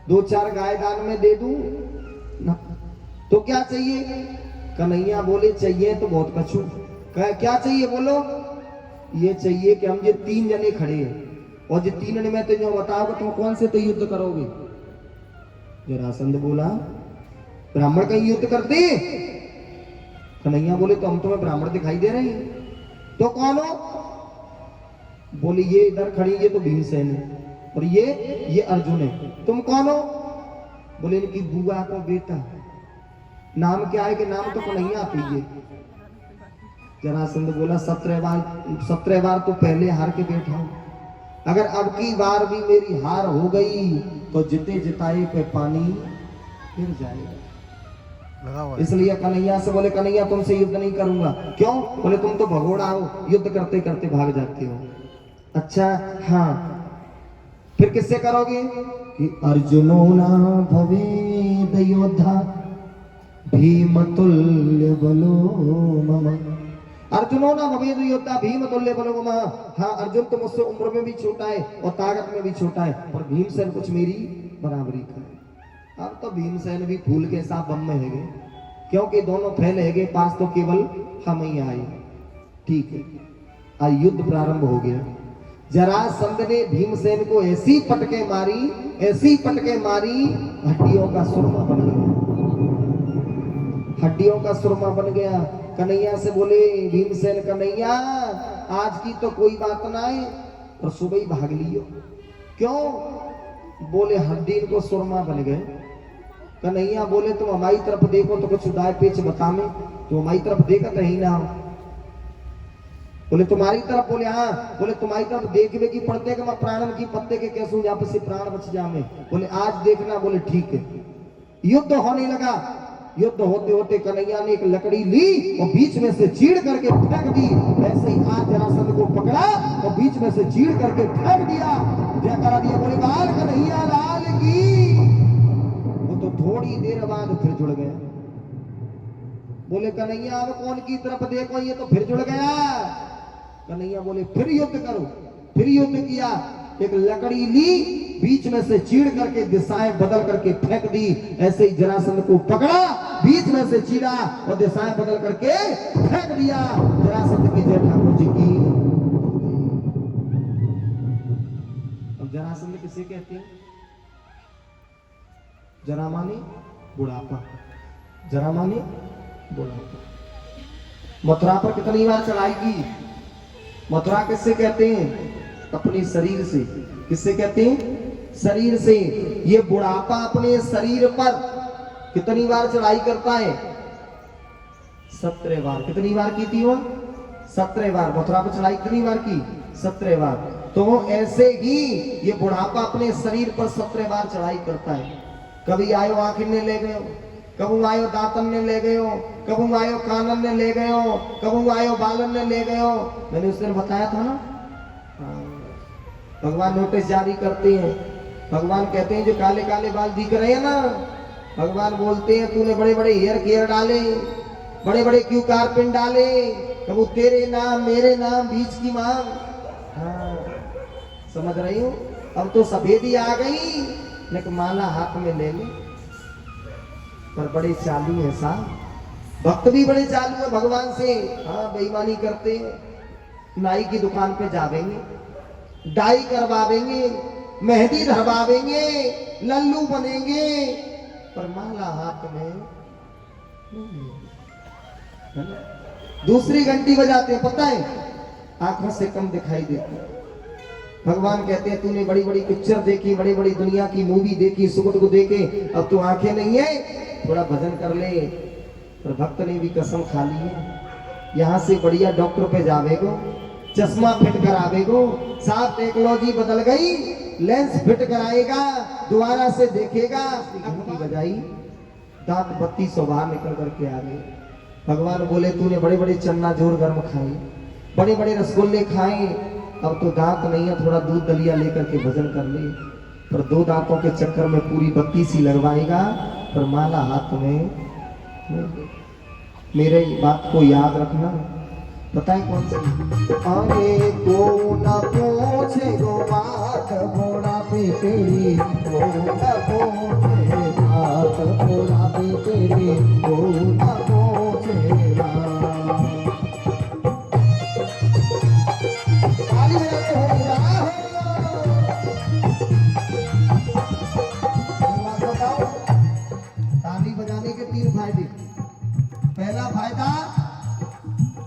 2-4 गाय दान में दे दूं ना, तो क्या चाहिए? कन्हैया बोले चाहिए तो बहुत कछु। क्या चाहिए? बोलो। ये चाहिए कि हम ये 3 जने खड़े हैं और जो 3 जने में तो जो बताओगे तुम कौन से तो युद्ध करोगे? जरासंध बोला ब्राह्मण का युद्ध करते। कन्हैया बोले तो हम तुम्हें ब्राह्मण दिखाई दे रहे हैं, तो कौन हो? बोले ये इधर खड़ी, ये तो भीमसेन है और ये अर्जुन है। तुम कौन हो? बोले इनकी बुआ को बेटा। नाम क्या है? कि नाम तो कन्हैया पीजिए। जरासंध बोला 17 बार तो पहले हार के बैठा हूं, अगर अब की बार भी मेरी हार हो गई तो जिते जिताए पे पानी फिर जाएगा। इसलिए कन्हैया से बोले कन्हैया तुमसे युद्ध नहीं करूंगा। क्यों? बोले तुम तो भगोड़ा हो, युद्ध करते करते भाग जाते हो। अच्छा हाँ, फिर किससे करोगे? कि अर्जुनो न भवेद योद्धा भीम तुल्य बलो मम। अर्जुनो न भवेद योद्धा भीम तुल्य बलो मम। हाँ अर्जुन तो मुझसे उम्र में भी छोटा है और ताकत में भी छोटा है, पर भीमसेन कुछ मेरी बराबरी करे। अब तो भीमसेन भी फूल के साथ बम में है गए, क्योंकि दोनों फैले है गए, पास तो केवल हम ही आए। ठीक है, आज युद्ध प्रारंभ हो गया। जरासंध ने भीमसेन को ऐसी पटके मारी, ऐसी पटके मारी, हड्डियों का सुरमा बन गया, हड्डियों का सुरमा बन गया। कन्हैया से बोले भीमसेन कन्हैया आज की तो कोई बात ना है, और सुबह ही भाग लियो। क्यों? बोले हड्डी को सुरमा बन गए। कन्हैया बोले तुम हमारी तरफ देखो तो कुछ दाय पेच बता में, तो हमारी तरफ देखा कहीं ना। बोले तुम्हारी तरफ? बोले हाँ। बोले तुम्हारी तरफ देखने की पड़ते कि मैं प्राणन की पत्ते के कैसे यहाँ से प्राण बच जाए। बोले आज देखना। बोले ठीक है। युद्ध होने लगा। युद्ध होते होते कन्हैया ने एक लकड़ी ली और बीच में से चीड़ करके फेंक दी। ऐसे ही आज जरासंध को पकड़ा और बीच में से चीड़ करके फेंक दिया, जयकारा दिया। बोले बाल कन्हैया लाल की। वो तो थोड़ी देर बाद फिर जुड़ गया। बोले कन्हैया अब कौन की तरफ देखो, ये तो फिर जुड़ गया। कन्हैया बोले फिर युद्ध करो। फिर युद्ध किया, एक लकड़ी ली, बीच में से चीड़ करके दिशाएं बदल करके फेंक दी। ऐसे ही जरासंध को पकड़ा, बीच में से चीड़ा और दिशाएं बदल करके फेंक दिया। जरासंध की जय ठाकुर जी की। अब जरासंध किसे कहते हैं? जरा माने बुढ़ापा, जरा माने बुढ़ापा। मथुरा पर कितनी बार चढ़ाई की? मथुरा किससे कहते हैं? अपने शरीर से। किससे कहते हैं? शरीर से। ये बुढ़ापा अपने शरीर पर कितनी बार चढ़ाई करता है? 17 बार। कितनी बार की थी वो? 17 बार। मथुरा पर चढ़ाई कितनी बार की? 17 बार। तो ऐसे ही ये बुढ़ापा अपने शरीर पर 17 बार चढ़ाई करता है। कभी आयो आखिर ने ले गए, कबू आयो दातन ने ले गयो, कबू आयो कानन ने ले गयो, कबू आयो बालन ने ले गयो। मैंने उस दिन बताया था ना, भगवान नोटिस जारी करते हैं। भगवान कहते हैं जो काले काले बाल दिख रहे हैं ना, भगवान बोलते हैं तूने बड़े बड़े हेयर केयर डाले, बड़े बड़े क्यों कारपिन डाले, कबू तेरे नाम मेरे नाम बीच की मांग। हाँ, समझ रही हूँ। अब तो सफेदी आ गई, लेकिन माला हाथ में ले ले। पर बड़े चालू है साहब, भक्त भी बड़े चालू है भगवान से। हाँ, बेईमानी करते हैं। नाई की दुकान पे जावेंगे, डाई करवावेंगे, मेहंदी धरवावेंगे, लल्लू बनेंगे, पर माला हाथ में। दूसरी घंटी बजाते हैं, पता है, आंखों से कम दिखाई देती है। भगवान कहते हैं तूने बड़ी बड़ी पिक्चर देखी, बड़ी बड़ी दुनिया की मूवी देखी, सुगुट को देखे, अब तू आंखें नहीं है, थोड़ा भजन कर ले। पर भक्त ने भी कसम खा ली है, यहाँ से बढ़िया डॉक्टर पे जावेगो, चश्मा फिट करावेगो। साफ टेक्नोलॉजी बदल गई, लेंस फिट कराएगा, दोबारा से देखेगा। घंटी बजाई, दांत बत्ती सौ बाहर निकल करके आ गए। भगवान बोले तूने बड़े बड़े चन्ना जोर गर्म खाए, बड़े बड़े रसगुल्ले खाए, अब तो दांत नहीं है, थोड़ा दूध दलिया लेकर के भजन कर ले। पर 2 दांतों के चक्कर में पूरी बत्ती सी लगवाएगा, पर माला हाथ में। मेरे बात को याद रखना। पता है कौन सी? अरे को न पूछे गो बात घोड़ा पे तेरी, को न पूछे बात घोड़ा पे तेरी, को न पूछे बात। ताली बजाते हो रहा है। बताओ, ताली बजाने के 3 फायदे। पहला फायदा,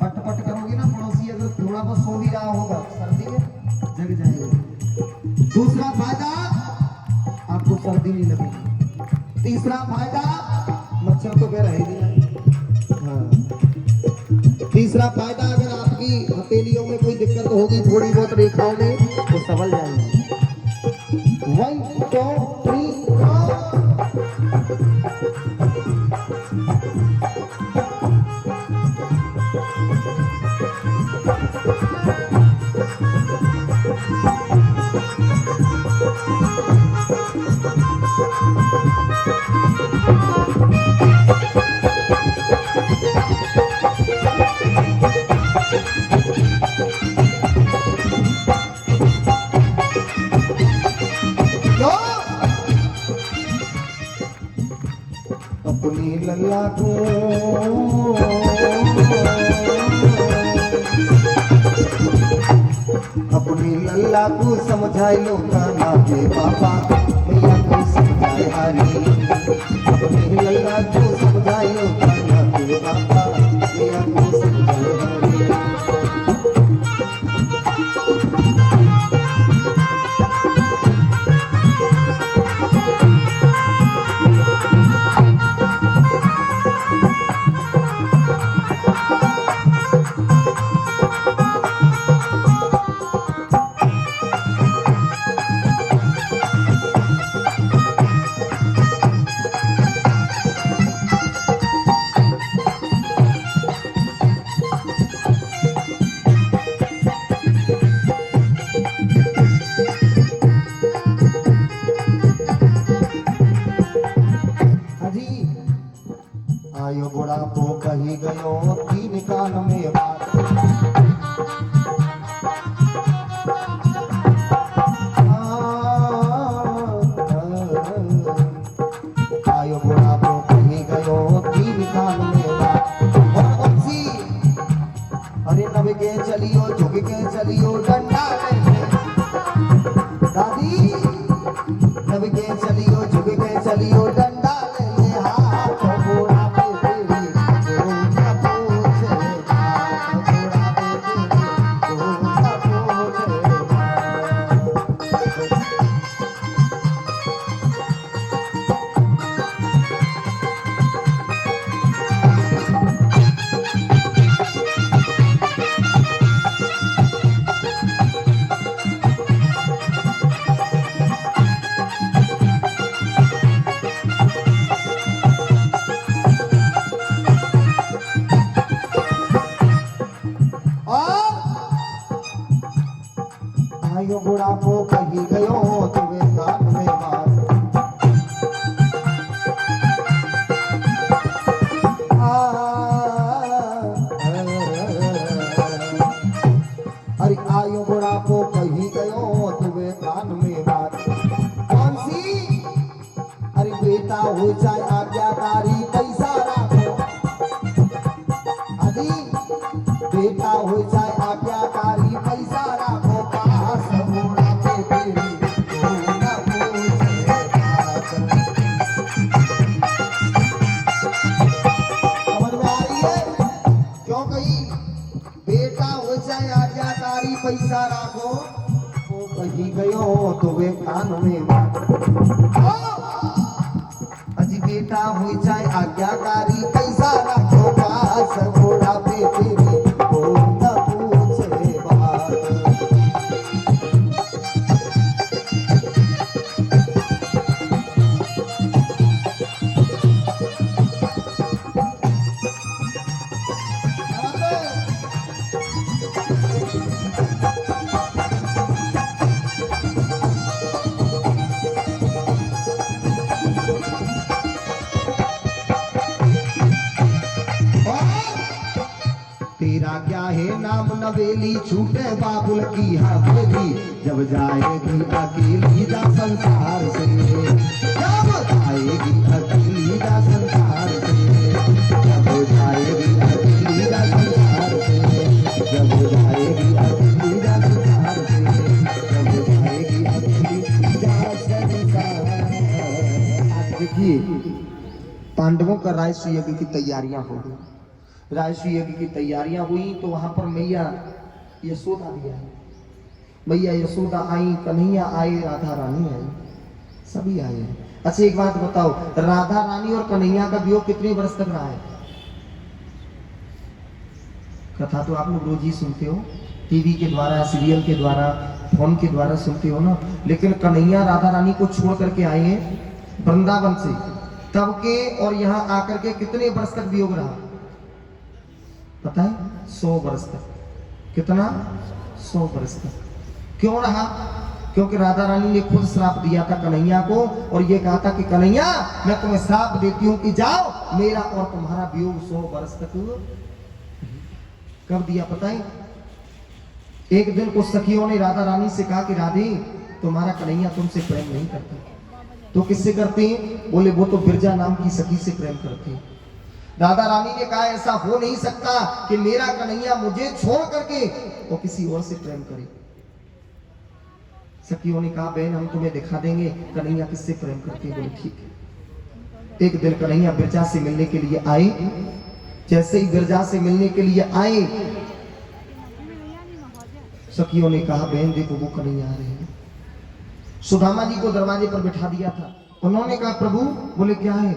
पट पट करोगे ना पड़ोसी अगर थोड़ा बहुत सो भी रहा होगा सर्दी में जग जाएगा। दूसरा फायदा, आपको सर्दी नहीं लगेगी। तीसरा फायदा, मच्छर तो फिर रहेगी नहीं। हाँ। तीसरा फायदा, अगर आपकी हथेलियों में कोई दिक्कत होगी थोड़ी बहुत रेखाओं में, तो संभल जाएगी। 1 2 3 अपनी लल्ला को, अपनी लल्ला को समझाए लो काना के पापा, भैया को समझाए हारी। अपनी लल्ला को समझाए लो काना के पापा, भैया को समझाए हारी। बुढ़ापो कही गयो तीन कान में बात। आयो बुढ़ापो कही गयो तीन कान में बात। और बंसी अरे नभ के चलियो झुक के चलियो डंडा लेके दादी नभ के चलियो झुक के चलियो डंडा लेके हाथ बुढ़ा पे तेरी गोंदा पोछे हाथ बुढ़ा पे तेरी गोंदा पोछे। आयो बुढ़ापो कही गयो तुम्हें कान में बात। अरे आयो बुढ़ापो कही गयो तुम्हें कान में बात। कौन सी अरे बेटा हो जाए आज्ञाकारी पैसा राखो अरे बेटा हो जाए आज्ञाकारी पैसा राखो पास बुढ़ा पे तेरी गोंदा पोछे हाथ। समझ में आ रही है क्यों कही बेटा हो जाए आज्ञाकारी पैसा राखो वो कही गयो तो वे कान में बात। अजी बेटा हो जाए आज्ञाकारी पैसा राखो पास बुढ़ा पे तेरी गोंदा पोछे बात। तेरा क्या है नाम नवेली छूटे बाबुल की हवेली जब जाएगी अकेली जा संसार से जब जाएगी अकेली जा संसार से जब जाएगी अकेली जा संसार से जब जाएगी अकेली जा संसार से जब जाएगी अकेली जा संसार। देखिए पांडवों का राजस्व यज्ञ की तैयारियां हो गई। राजस्व यज्ञ की तैयारियां हुई तो वहां पर मैया यशोदा भी आई। मैया यशोदा आई, कन्हैया आए, राधा रानी आई, सभी आए। अच्छा एक बात बताओ, राधा रानी और कन्हैया का वियोग कितने वर्ष तक रहा है? कथा तो आप लोग रोज ही सुनते हो, टीवी के द्वारा, सीरियल के द्वारा, फोन के द्वारा सुनते हो ना। लेकिन कन्हैया राधा रानी को छोड़ करके आए हैं वृंदावन से, तब के और यहाँ आकर के कितने वर्ष तक वियोग रहा पता है? 100 वर्ष तक। कितना? 100 वर्ष तक। क्यों रहा? क्योंकि राधा रानी ने खुद श्राप दिया था कन्हैया को और ये कहा था कि कन्हैया मैं तुम्हें श्राप देती हूँ कि जाओ, मेरा और तुम्हारा वियोग 100 वर्ष तक। कब दिया पता है? एक दिन कुछ सखियों ने राधा रानी से कहा कि राधे तुम्हारा कन्हैया तुमसे प्रेम नहीं करते। तो किससे करते हैं? बोले वो तो बिरजा नाम की सखी से प्रेम करते हैं। राधा रानी ने कहा ऐसा हो नहीं सकता कि मेरा कन्हैया मुझे छोड़ करके वो किसी और से प्रेम करे। सखियों ने कहा बहन हम तुम्हें दिखा देंगे कन्हैया किससे प्रेम करते हैं। बोले ठीक है। एक दिन कन्हैया बिरजा से मिलने के लिए आए। जैसे ही बिरजा से मिलने के लिए आए सखियों ने कहा बहन देखो वो कन्हैया आ रहे हैं। सुदामा जी को दरवाजे पर बिठा दिया था। उन्होंने कहा प्रभु। बोले क्या है?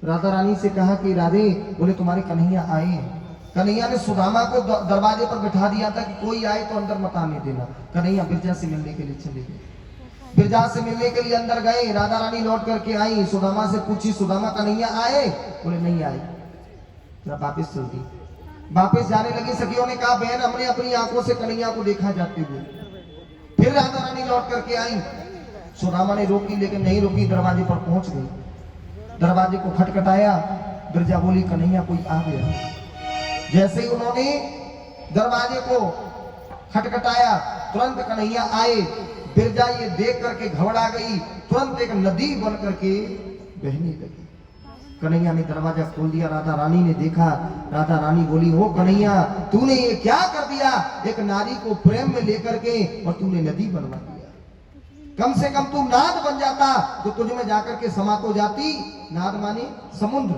राधा रानी से कहा कि राधे, बोले तुम्हारे कन्हैया आए हैं। कन्हैया ने सुदामा को दरवाजे पर बिठा दिया था कि कोई आए तो अंदर मत आने देना। कन्हैया बिरजा से मिलने के लिए चले गए। बिरजा से मिलने के लिए अंदर गए। राधा रानी लौट करके आई। सुदामा से पूछी सुदामा कन्हैया आए? बोले नहीं आए। वापिस चल दी। वापिस जाने लगी। सखियों ने कहा बहन हमने अपनी आंखों से कन्हैया को देखा जाते हुए। फिर राधा रानी लौट करके आई। सुदामा ने रोकी लेकिन नहीं रोकी, दरवाजे पर पहुंच गई। दरवाजे को खटखटाया। बिरजा बोली कन्हैया कोई आ गया। जैसे ही उन्होंने दरवाजे को खटखटाया तुरंत कन्हैया आए। बिरजा ये देख करके घबरा गई, तुरंत एक नदी बन करके बहने लगी। कन्हैया ने दरवाजा खोल दिया, राधा रानी ने देखा। राधा रानी बोली हो कन्हैया तूने ये क्या कर दिया, एक नारी को प्रेम में लेकर के और तूने नदी बनवा दिया। कम से कम तू नाद बन जाता तो तुझ में जाकर के समा तो जाती। नाद माने समुद्र।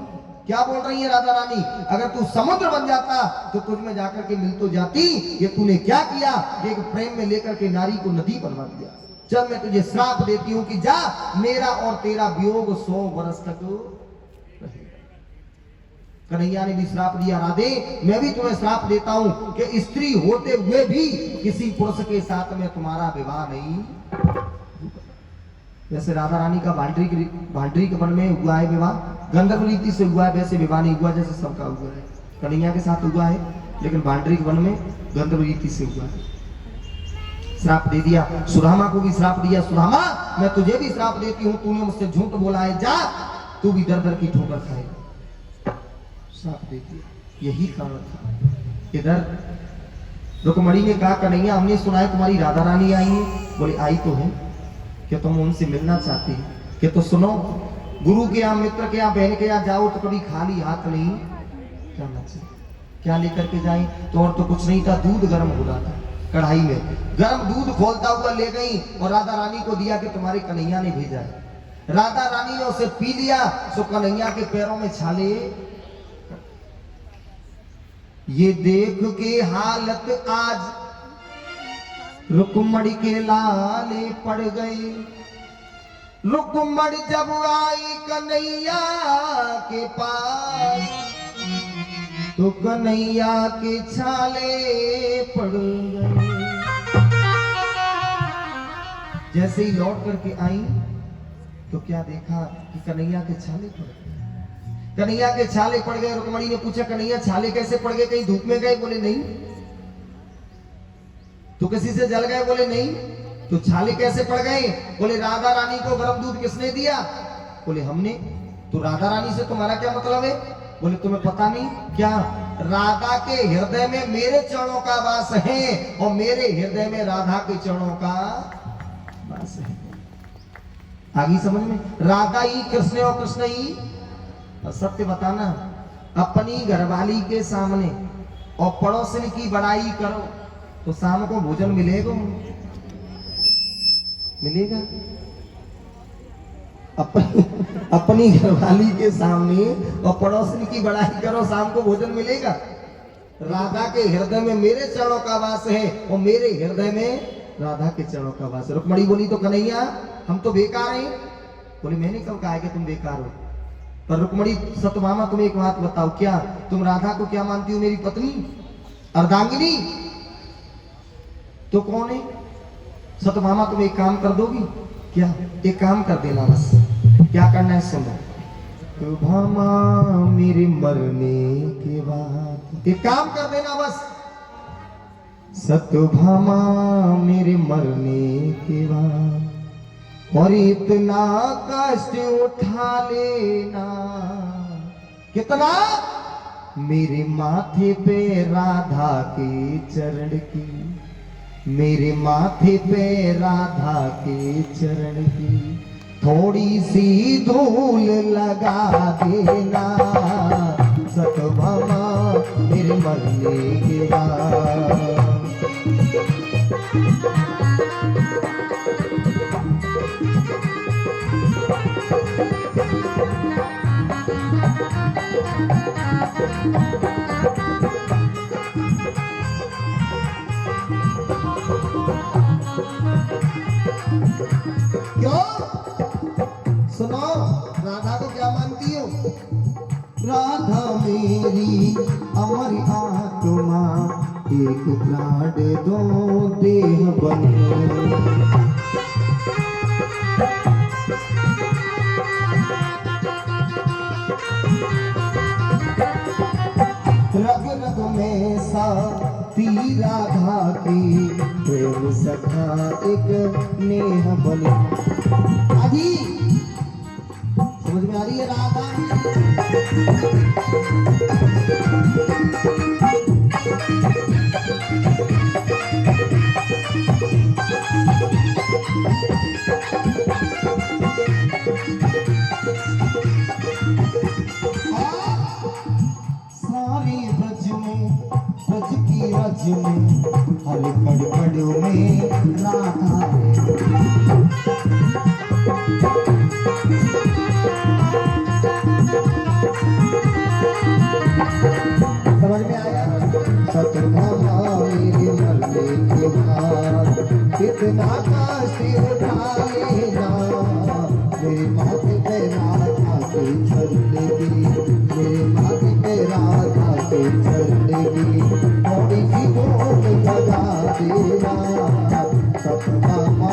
क्या बोल रही है राधा रानी, अगर तू समुद्र बन जाता तो तुझ में जाकर के मिल तो जाती। ये तूने क्या किया, एक प्रेम में लेकर के नारी को नदी बनवा दिया। चल मैं तुझे श्राप देती हूं कि जा मेरा और तेरा वियोग 100 वर्ष तक। कन्हैया ने भी श्राप दिया, राधे मैं भी तुम्हें श्राप देता हूं कि स्त्री होते हुए भी किसी पुरुष के साथ में तुम्हारा विवाह नहीं। जैसे राधा रानी का भांडरी के वन में हुआ है विवाह, गंधर्व रीति से हुआ है, वैसे विवाह नहीं हुआ जैसे सबका हुआ है। कन्हैया के साथ हुआ है लेकिन भांडरी के वन में गंधर्व रीति से हुआ है। श्राप दे दिया, सुदामा को भी श्राप दिया, सुदामा मैं तुझे भी श्राप देती हूँ, तूने मुझसे झूठ बोला है, जा तू भी दर दर की ठोकर खाएगा। श्राप दे दिया, यही कारण था। इधर रुक्मणी ने कहा कन्हैया हमने सुना है तुम्हारी राधा रानी आई है। बोले आई तो है, कि तुम उनसे मिलना चाहती है कि तो सुनो, गुरु के यहाँ मित्र के यहाँ बहन के यहाँ जाओ तो कभी खाली हाथ नहीं जाना चाहिए। क्या लेकर के जाए, तो और तो कुछ नहीं था, दूध गर्म हो रहा था कढ़ाई में, गर्म दूध खोलता हुआ ले गई और राधा रानी को दिया कि तुम्हारे कन्हैया ने भेजा है। राधा रानी ने उसे पी लिया तो कन्हैया के पैरों में छाले। ये देख के हालत आज रुक्मणी के लाले पड़ गए। रुक्मणी जब आई कन्हैया के पास तो कन्हैया के छाले पड़ गए। जैसे ही लौट करके आई तो क्या देखा कि कन्हैया के छाले पड़ गए। कन्हैया के छाले पड़ गए। रुक्मणी ने पूछा कन्हैया छाले कैसे पड़ गए, कहीं धूप में गए? बोले नहीं। तो किसी से जल गए? बोले नहीं। तो छाले कैसे पड़ गए? बोले राधा रानी को गर्म दूध किसने दिया? बोले हमने। तो राधा रानी से तुम्हारा क्या मतलब है? बोले तुम्हें पता नहीं क्या, राधा के हृदय में मेरे चरणों का वास है और मेरे हृदय में राधा के चरणों का वास है। आगे समझ में, राधा ही कृष्ण और कृष्ण ही। और सत्य बताना, अपनी घरवाली के सामने और पड़ोसन की बड़ाई करो तो शाम को भोजन मिलेगा? मिलेगा? अपनी घरवाली के सामने और पड़ोसन की बड़ाई करो, शाम को भोजन मिलेगा? राधा के हृदय में मेरे चरणों का वास है और मेरे हृदय में राधा के चरणों का वास है। रुक्मणी बोली तो कन्हैया हम तो बेकार हैं। बोले मैंने कब कहा है कि तुम बेकार हो? पर रुक्मणी सत्यभामा तुम एक बात बताओ, क्या तुम राधा को क्या मानती हो? मेरी पत्नी अर्धांगिनी? तो कौन है? सत्यभामा तुम एक काम कर दोगी क्या? एक काम कर देना बस। क्या करना है सुनो। सत्यभामा मेरे मरने के बाद एक काम कर देना बस। सत्यभामा मेरे मरने के बाद और इतना कष्ट उठा लेना। कितना? मेरे माथे पे राधा के चरण की, मेरे माथे पे राधा के चरण की थोड़ी सी धूल लगा देना। सत्यभामा मेरे मरने के बाद। क्यों? सुनो, राधा को क्या मानती हो? राधा मेरी अमर आत्मा, एक प्राण दो देह बनो। रग रग में सा राधा की प्रेम सखा एक नेह बने। अभी समझ में आ रही है राधा? सारे ब्रज में, ब्रज की रज में, हर कड़ कड़ों में राधा समझ में आया? सतभामा मेरे मरने के बाद कितना कष्ट उठा लेना, मेरे माथे पे राधा के चलने की, मेरे माथे पे राधा के चलने की थोड़ी सी भूख लगा देना सतभामा।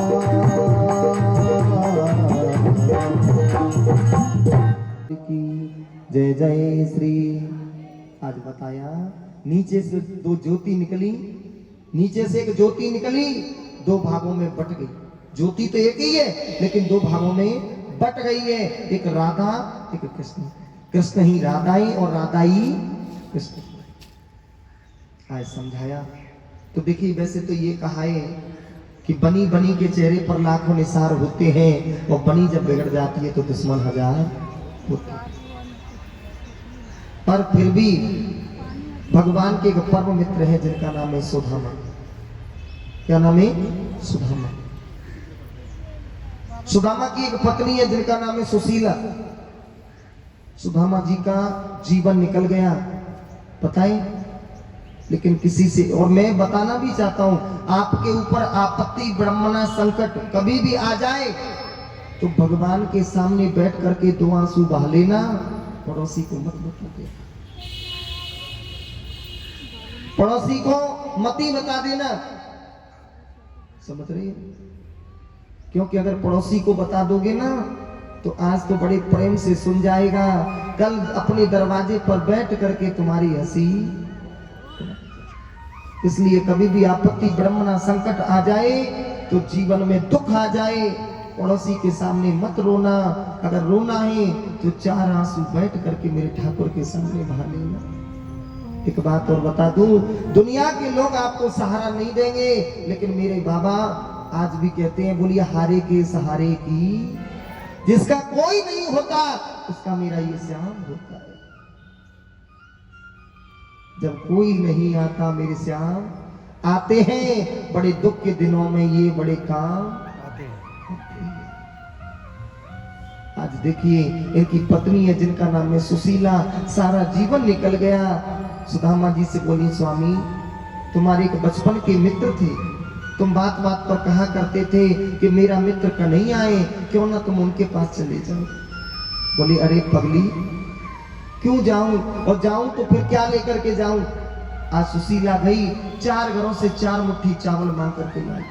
जय जय श्री। आज बताया नीचे से दो ज्योति निकली, नीचे से एक ज्योति निकली, दो भागों में बट गई। ज्योति तो एक ही है लेकिन दो भागों में बट गई है, एक राधा एक कृष्ण। कृष्ण ही राधाई और राधाई कृष्ण। आज समझाया तो देखिए, वैसे तो ये कहा है कि बनी बनी के चेहरे पर लाखों निसार होते हैं और बनी जब बिगड़ जाती है तो दुश्मन हजार होते हैं। पर फिर भी भगवान के एक परम मित्र है जिनका नाम है सुदामा। क्या नाम है? सुदामा। सुदामा की एक पत्नी है जिनका नाम है सुशीला। सुदामा जी का जीवन निकल गया, पता है? लेकिन किसी से, और मैं बताना भी चाहता हूं, आपके ऊपर आपत्ति ब्रह्मणा संकट कभी भी आ जाए तो भगवान के सामने बैठ करके दो आंसू बहा लेना, पड़ोसी को मत बताइए, पड़ोसी को मत ही बता देना। समझ रही है? क्योंकि अगर पड़ोसी को बता दोगे ना तो आज तो बड़े प्रेम से सुन जाएगा, कल अपने दरवाजे पर बैठ करके तुम्हारी हंसी। इसलिए कभी भी आपत्ति ब्रह्मणा संकट आ जाए तो जीवन में दुख आ जाए, पड़ोसी के सामने मत रोना। अगर रोना है तो चार आंसू बैठ करके मेरे ठाकुर के सामने बहा लेना। एक बात और बता दूं, दुनिया के लोग आपको सहारा नहीं देंगे, लेकिन मेरे बाबा आज भी कहते हैं, बोलिए हारे के सहारे की जिसका कोई नहीं होता उसका मेरा ये श्याम होता है। जब कोई नहीं आता मेरे श्याम आते हैं, बड़े दुख के दिनों में ये बड़े काम आते हैं। आज देखिए, इनकी पत्नी है जिनका नाम है सुशीला, सारा जीवन निकल गया। सुदामा जी से बोली, स्वामी तुम्हारे एक बचपन के मित्र थे, तुम बात बात पर कहा करते थे कि मेरा मित्र कन्हैया आए, क्यों ना तुम उनके पास चले जाओ। बोली, अरे पगली क्यों जाऊं, और जाऊं तो फिर क्या लेकर के जाऊं। आज सुशीला गई, 4 घरों से 4 मुट्ठी चावल मांग करके लाई।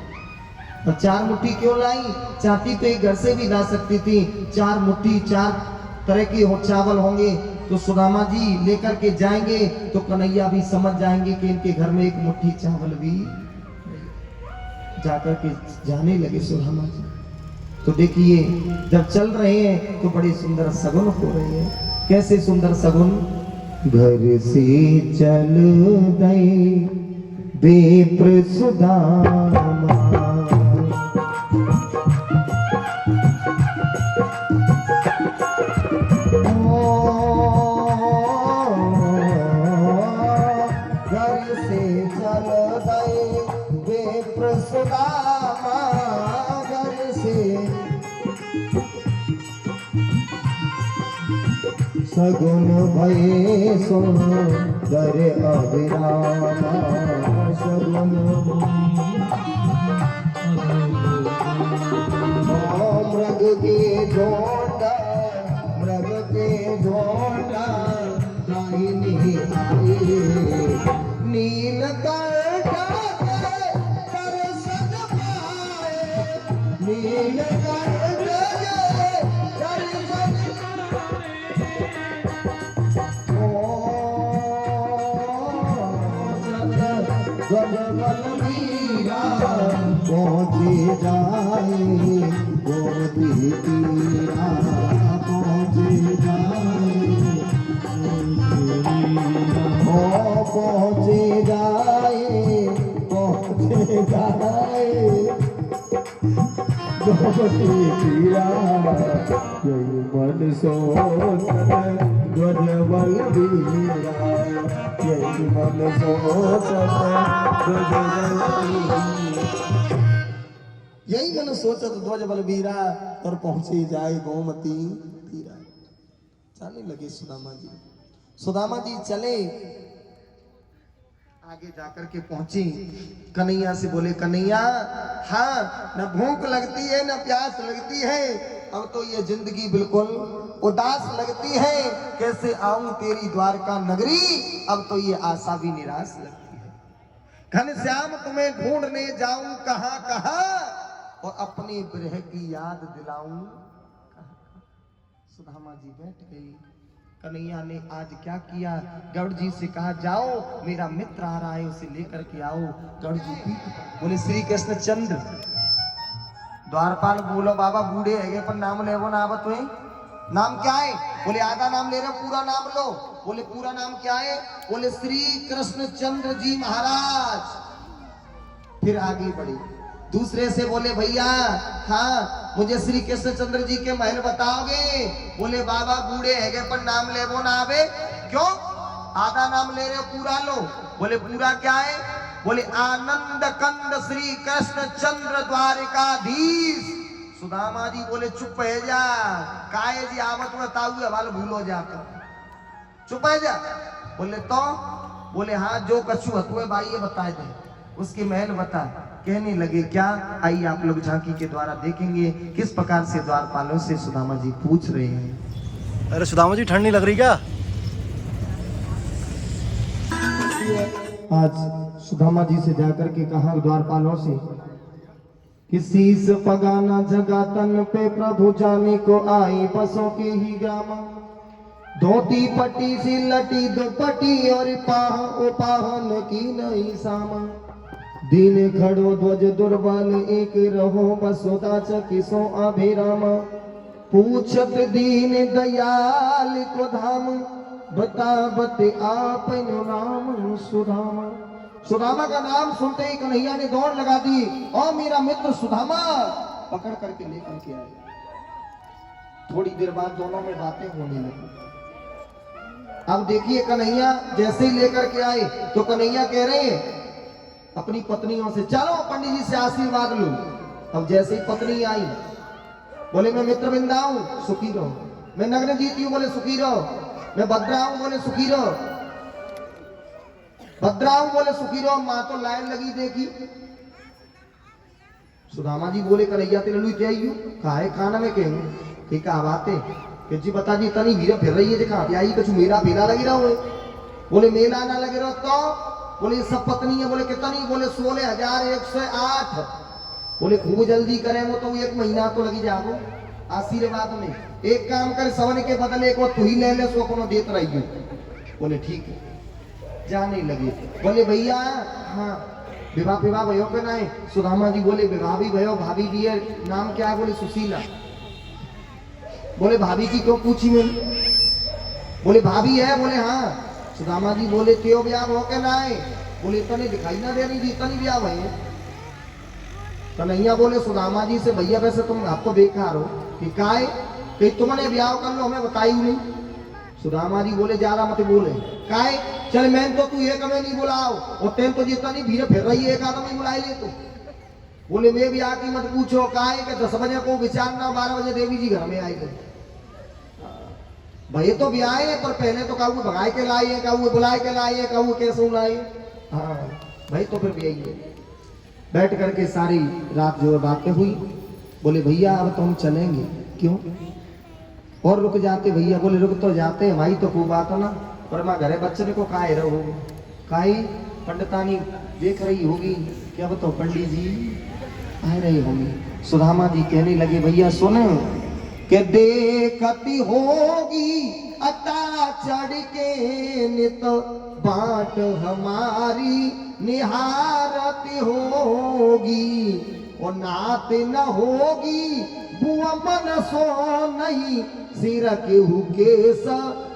और 4 मुट्ठी क्यों लाई? चाहती तो एक घर से भी ला सकती थी। 4 मुट्ठी 4 तरह के चावल होंगे तो सुदामा जी लेकर के जाएंगे तो कन्हैया भी समझ जाएंगे कि इनके घर में एक मुट्ठी चावल भी। जाकर के जाने लगे सुदामा जी। तो देखिए, जब चल रहे हैं तो बड़े सुंदर सगुन हो रहे हैं। कैसे सुंदर सगुन? घर से चल गए विप्र सुदामा, घर से चल गए विप्र सुदामा, घर से सगुन भये सुंदर अभिरामा, सगुन मृग के झोंडा, मृग के झोंडा दाहिनी आई, नीलकंठ दर्शन पाए, नीलकंठ दर्शन पहुँचे जाए गोदी तीरा, पहुँचे जाए गोमती तीरा यही मन सोचत ध्वज बलबीरा यही मन सोचत ध्वज बलबीरा यही मन सोचत ध्वज बलबीरा और पहुंचे जाए गोमती तीरा। चलने लगे सुदामा जी। सुदामा जी चले, आगे जाकर के पहुंची, कन्हैया से बोले कन्हैया हाँ न भूख लगती है न प्यास लगती है, अब तो ये जिंदगी बिल्कुल उदास लगती है, कैसे आऊं तेरी द्वारका नगरी, अब तो ये आशा भी निराश लगती है। घनश्याम तुम्हें ढूंढने जाऊं कहां कहां और अपने विरह की याद दिलाऊं कहां। सुदामा जी बैठ गई। कन्हैया ने आज क्या किया, गौड़ जी से कहा जाओ मेरा मित्र आ रहा है उसे लेकर के आओ। गौड़ जी पीठ बोले श्री कृष्ण चंद्र। द्वारपाल बोलो बाबा बूढ़े है पर नाम ले वो ना आवत हुए, नाम क्या है? बोले आधा नाम ले रहे पूरा नाम लो। बोले पूरा नाम क्या है? बोले श्री कृष्ण चंद्र जी महाराज। फिर आगे बढ़े, दूसरे से बोले भैया हाँ मुझे श्री कृष्ण चंद्र जी के महल बताओगे? बोले बाबा बूढ़े है पर नाम ले वो ना आवे। क्यों? आधा नाम ले रहे हो पूरा लो। बोले पूरा क्या है? बोले आनंद कंद श्री कृष्ण चंद्र द्वारिकाधीश। सुदामा जी बोले चुप है जा, काहे जी आवत बताऊ हवाल भूलो जाकर, चुप है जा। बोले तो? बोले हाँ जो कछु हतुए भाई ये बताए दे, उसकी महल बता। कहने लगे क्या? आइए आप लोग झांकी के द्वारा देखेंगे किस प्रकार से द्वारपालों से सुदामा जी पूछ रहे हैं। अरे सुदामा जी ठंड नहीं लग रही क्या? आज सुदामा जी से जाकर के कहा द्वारपालों से कि शीस पगाना जगा तन पे प्रभु जाने को आई बसों के ही ग्राम। धोती पट्टी सी लटी दुपट्टी और पाहन की नई सामा। दीन खड़ो ध्वज दुर्बल एक रहो बसोदा चकिसो अभिराम। पूछत दीन दयाल को धाम बतावत आपनो नाम सुदामा। सुदामा का नाम सुनते ही कन्हैया ने दौड़ लगा दी और मेरा मित्र सुदामा पकड़ करके लेकर के आए। थोड़ी देर बाद दोनों में बातें होने लगी। अब देखिए कन्हैया जैसे ही लेकर के आए तो कन्हैया कह रहे हैं अपनी पत्नियों से चलो पंडित जी से आशीर्वाद लो। अब जैसे ही पत्नी आई बोले मैं मित्र बिंदा हूं सुखी रहो, मैं नग्न जीती हूं बोले सुखी रहो, मैं भद्रा हूं बोले सुखी रहो, भद्रा हूं बोले सुखी रहो। मां तो लाइन लगी देखी। सुदामा जी बोले कन्हैया तेरे लुई चाहिए काहे खाना में कहूं ठीक है बात है कि जी बता जी तनी हीरे फिर रही है जे कहां पे आई कुछ मेरा मेला लगी रहा हो। बोले मेला ना लगे रहो तो? बोले सब पत्नी है। बोले कितनी? बोले 16,108। बोले खूब जल्दी करें वो तो 1 महीना तो लगी जाओ आशीर्वाद में। एक काम कर सवन के बदले को तू ही ले ले सो कोनो देत रही। बोले ठीक है जाने लगे। बोले भैया हाँ विवाह विवाह भयो के ना है? सुदामा जी बोले विवाह भी भयो, भाभी भी है। नाम क्या है? बोले सुशीला। बोले भाभी की क्यों पूछी मैंने? बोले भाभी है। बोले हाँ। सुदामा जी बोले त्यो ब्याह हो के ना है? बोले इतनी दिखाई ना दे रही थी इतनी ब्याह भई। कन्हैया बोले सुदामा जी से भैया वैसे तुम आपको बेकार हो कि काहे कि तुमने ब्याह कर लो हमें बताई नहीं। सुदामा जी बोले ज्यादा मत बोले काहे चल मैं तो तू एक हमें नहीं बुलाओ और तेन तो जितना नहीं भीड़ फिर रही है एक आदमी बुलाई ले तू। बोले मैं भी आके मत पूछो काहे कि 10 बजे को विचारना 12 बजे देवी जी घर में आई गई। भाई तो ब्याह है पर पहले तो कहूँ भगाए के लाए हैं, कहूँ बुलाए के लाए हैं, कहूँ कैसे लाए। हाँ भाई तो फिर भी यही है। बैठ करके सारी रात जो बातें हुई। बोले भैया अब तो हम चलेंगे। क्यों? और रुक जाते भैया। बोले रुक तो जाते हैं भाई तो खूब बात हो ना पर मैं घरे बच्चे को काहे रहो काई पंडितानी देख रही होगी कि अब तो पंडित जी आ रही होंगी। सुदामा जी कहने लगे भैया सुन के देखती होगी अता चढ़ के नित बाट हमारी निहारत होगी और नात न होगी बुआ मन सो नहीं सिर के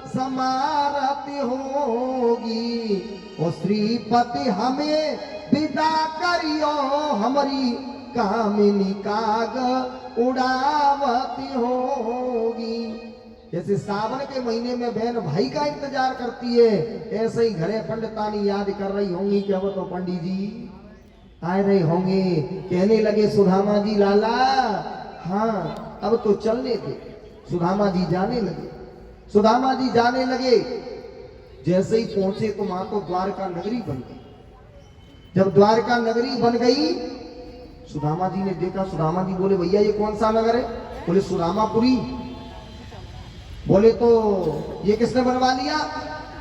समारत होगी और श्रीपति हमें विदा करियो हमारी कामिनी काग उड़ावती होगी। जैसे सावन के महीने में बहन भाई का इंतजार करती है, ऐसे ही घरे पंडितानी याद कर रही होंगी कि अब तो पंडित जी आ रहे होंगे। कहने लगे सुदामा जी लाला, हाँ अब तो चलने दे। सुदामा जी जाने लगे, सुदामा जी जाने लगे। जैसे ही पहुंचे तो मां तो द्वारका नगरी बन गई। जब द्वारका नगरी बन गई, सुदामा जी ने देखा। सुदामा जी बोले भैया ये कौन सा नगर है? बोले सुदामापुरी। बोले तो ये किसने बनवा लिया?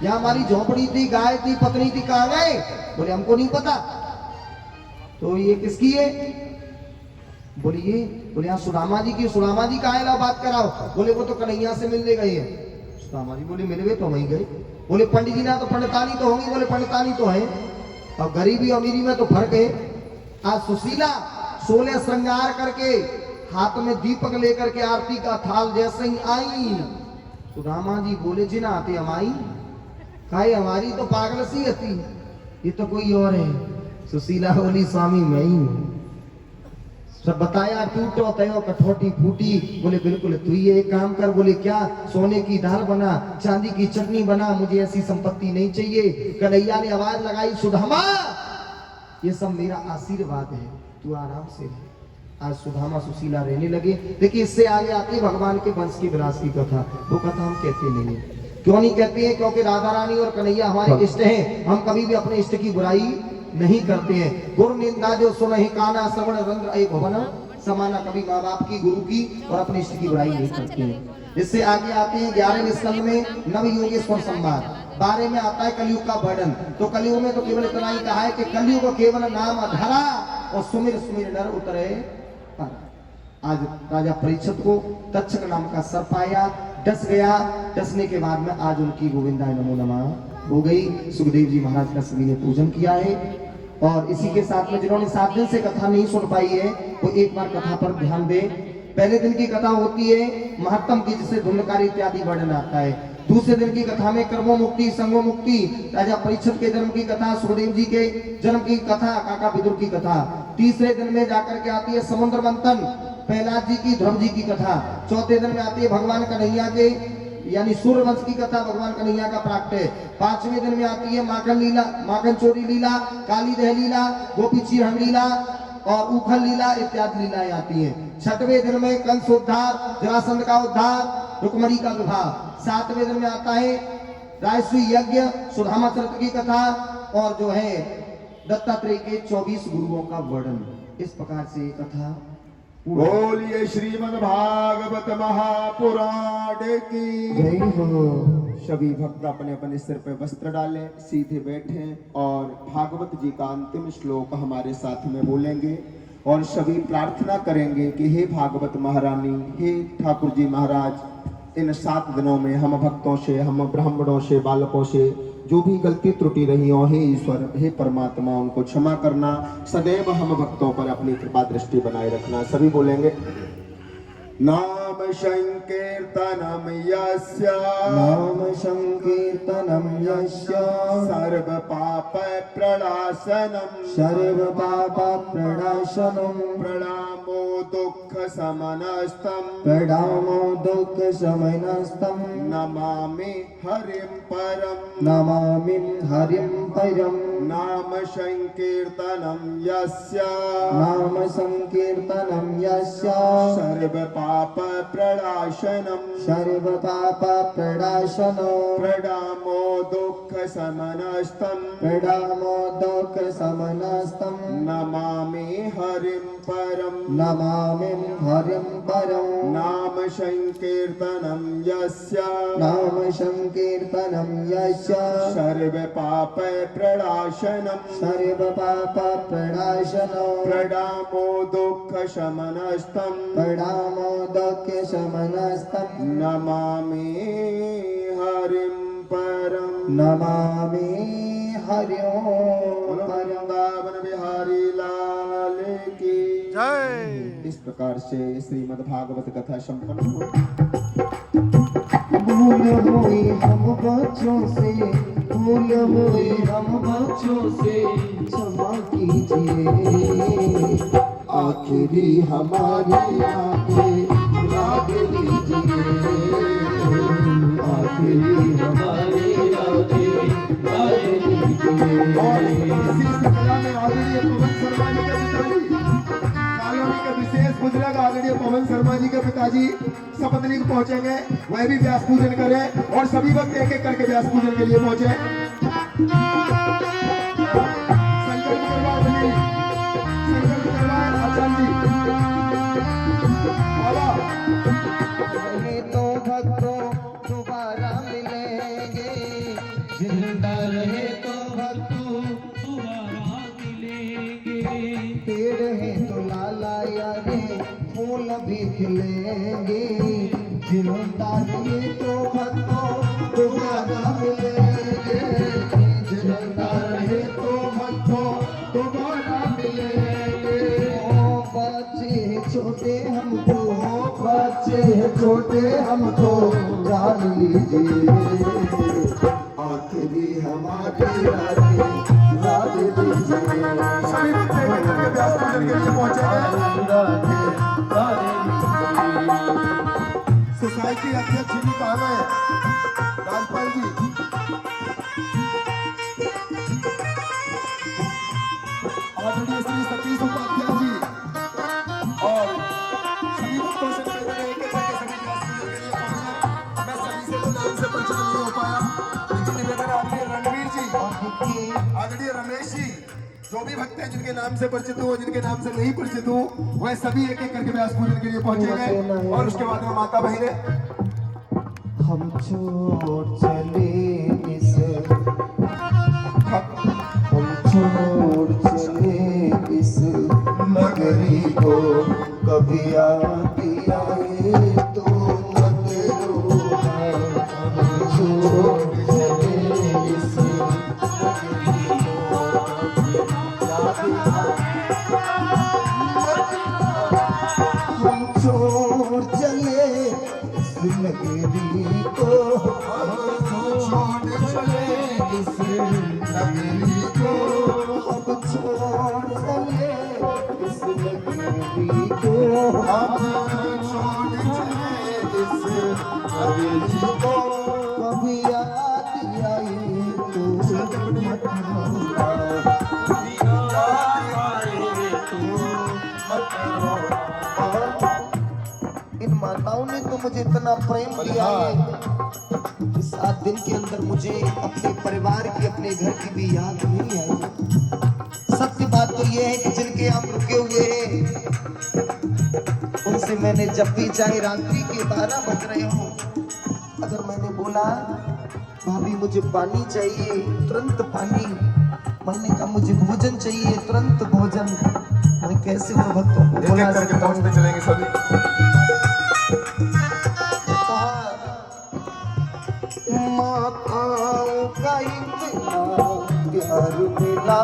यहाँ हमारी झोपड़ी थी, गाय थी, पत्नी थी, कहाँ गए? बोले हमको नहीं पता। तो ये किसकी है? बोले ये। बोले यहाँ सुदामा जी की। सुदामा जी कहाँ है, बात कराओ। बोले वो तो कन्हैया से मिलने गए हैं। सुदामा जी बोले मिले हुए तो वहीं गए। बोले पंडित जी ना तो पंडितानी तो होंगी। बोले पंडितानी तो है, और गरीबी अमीरी में तो फर्क है। आज सुशीला 16 श्रृंगार करके हाथ में दीपक लेकर के आरती का थाल जैसे ही आई, सुदामा जी बोले जिना आते हमारी काहे, हमारी तो पागल सी हती, ये तो कोई और है। सुशीला बोली स्वामी मैं ही हूँ। सब बताया, टूटो तयो कठौती फूटी। बोले बिल्कुल तू ही एक काम कर। बोले क्या? सोने की दाल बना, चांदी की चटनी बना, मुझे ऐसी संपत्ति नहीं चाहिए। कन्हैया ने आवाज लगाई, सुदामा ये सब मेरा आशीर्वाद है, तू आराम से रह। आज सुदामा सुशीला रहने लगे। देखिए इससे आगे आती भगवान के वंश की विरासत की कथा। वो कथा हम कहते नहीं है। क्यों नहीं कहते हैं? क्योंकि राधा रानी और कन्हैया हमारे इष्ट हैं। हम कभी भी अपने इष्ट की बुराई नहीं करते हैं। गुरु निंदा जो सुनहि काना, श्रवण रंध्र अय भवन समाना। कभी माँ बाप की, गुरु की और अपने इष्ट की बुराई नहीं करते हैं। इससे आगे आते हैं 11वें स्कंद में नव योगेश्वर संवाद। 12 में आता है कलयुग का वर्णन। तो कलयुग में तो केवल इतना ही कहा है कि कलयुग केवल नाम धरा और सुमिर सुमिर नर उतरे पर। आज राजा परीक्षित को तक्षक नाम का सर्प आया, डस गया। डसने के बाद में आज उनकी गोविंदाय नमो नमः हो गई। सुखदेव जी महाराज का सभी ने पूजन किया है। और इसी के साथ में जिन्होंने 7 दिन से कथा नहीं सुन पाई है वो एक बार कथा पर ध्यान दे। पहले दिन की कथा होती है महत्तम की, जिससे धुंधकारी इत्यादि वर्णन आता है। दूसरे दिन की कथा में कर्मो मुक्ति, संगो मुक्ति, राजा परीक्षित के जन्म की कथा, सुखदेव जी के जन्म की कथा, काका विदुर की कथा। तीसरे दिन में जाकर के आती है समुद्र मंथन, प्रहलाद जी की, ध्रुव जी की कथा। चौथे दिन में आती है भगवान कन्हैया के यानी सूर्यवंश की कथा, भगवान कन्हैया का प्राकट्य। 5वें दिन में आती है माखन लीला, माखन चोरी लीला, काली दह लीला, गोपी चीरहरण लीला और उखल लीला इत्यादि लीलाएं आती हैं। 6वें दिन में कंस उद्धार, जरासंध का उद्धार, रुक्मणी का विवाह। 7वें दिन में आता है राजस्वी यज्ञ, सुदामा चरित्र की कथा और जो है दत्तात्रेय के 24 गुरुओं का वर्णन। इस प्रकार से कथा बोलिए श्रीमद् भागवत महापुराण की जय हो। सभी भक्त अपने अपने सिर पे वस्त्र डालें, सीधे बैठें और भागवत जी का अंतिम श्लोक हमारे साथ में बोलेंगे और सभी प्रार्थना करेंगे कि हे भागवत महारानी, हे ठाकुर जी महाराज, इन 7 दिनों में हम भक्तों से, हम ब्राह्मणों से, बालकों से जो भी गलती त्रुटि रही हो, हे ईश्वर, हे परमात्मा, उनको क्षमा करना। सदैव हम भक्तों पर अपनी कृपा दृष्टि बनाए रखना। सभी बोलेंगे नाम संकीर्तनम यस्य, नाम संकीर्तनम यस्य, सर्व पाप प्रणाशनम, सर्व पाप प्रणाशनम, प्रणामो दुख समनस्तम, प्रणामो दुख शमनस्तम, नमामि हरिं परम, नमामि हरिं परम। नाम संकीर्तनम यस्य, नाम संकीर्तनम यस्य, सर्व पाप प्रणाशनम, सर्व पाप प्रणाशनम, प्रणामो दुख समनस्तम, प्रणामो दुख शमनस्तम, नमामि हरिं परम, नमामि हरिं परम। नाम संकीर्तनम यस्य, नाम संकीर्तनम यस्य, सर्व पाप प्रणाशनम, सर्व पाप प्रणाशनम, प्रणामो दुख शमनस्तम, प्रणामो दुख शमनस्तम, नमामि हरिं परम। नमामि हरिं परम। वृंदावन बिहारी लाल की जय। इस प्रकार से श्रीमद् भागवत कथा संपन्न हुई। भूल हुई हम बच्चों से, भूल हुई हम बच्चों से क्षमा कीजिए, आखिरी हमारी आंखें राग लीजिए, आखिरी हमारी आंखें राग लीजिए। और इसी श्रृंखला में आदरणीय पवन शर्मा जी के पिताजी, कॉलोनी के विशेष बुजुर्ग आदरणीय पवन शर्मा जी के पिताजी सपत्नीक पहुंचेंगे, वह भी व्यास पूजन करें और सभी वक्त एक एक करके व्यास पूजन के लिए पहुंचे। संकल्प करवाए बनी, संकल्प करवाए आचार्य जी। बाबा रहे तो भक्तों दोबारा मिलेंगे, जिंदा रहे तो भक्तों दोबारा मिलेंगे, पेड़ है तो लाला यारे फूल भी खिलेंगे, जिंदा रहे तो भक्तों दोबारा मिलेंगे, जिंदा रहे तो भक्तों दोबारा मिलेंगे। ओ बच्चे छोटे हमको, बच्चे छोटे हमको जान लीजिए, आखिरी हमारी रातें रात लीजिए, सभी वक्त एक एक करके व्यास पूजन के लिए पहुंचेंगे। सोसाइटी अध्यक्ष जी कहाँ है? राजपाल जी। आदरणीय श्री सतीश उपाध्याय जी और सभी भक्तों से निवेदन है कि करके सभी व्यास पूजन के लिए पहुंचे। मैं सभी से तो नाम से परिचय नहीं हो पाया, लेकिन निवेदन आदरणीय रणवीर जी, आदरणीय रमेश जी, जो भी भक्त हैं जिनके नाम से परिचित हो, जिनके नाम से नहीं परिचित हो, वह सभी एक एक करके व्यास पूजन के लिए पहुंचेंगे। और उसके बाद में माता बहने हम छोड़ चले इस, हम छोड़ चले इस नगरी को, कभी आती आए तो मत रोना, हम छोड़ चले इस नगरी को, हम छोड़ चले इस नगरी को, हम छोड़ चले इस नगरी को, हम छोड़ चले इस नगरी को, हम छोड़ चले इस नगरी को, कभी याद आई तो मत रोना, कभी याद आई तो मत रोना। इन माताओं ने तो मुझे इतना प्रेम दिया है, इस 7 दिन के अंदर मुझे अपने परिवार की, अपने घर की भी याद नहीं आई। सत्य बात तो ये है कि जिनके आप रुके हुए हैं उनसे मैंने जब भी, चाहे रात्रि के 12 बज रहे हो, अगर मैंने बोला भाभी मुझे पानी चाहिए, तुरंत पानी, मैंने कहा मुझे भोजन चाहिए, तुरंत भोजन, मैं कैसे उन भक्तों को एक बोला एक करके सकता हूँ? पहुंचते चलेंगे सभी। माताओं का प्यार मिला।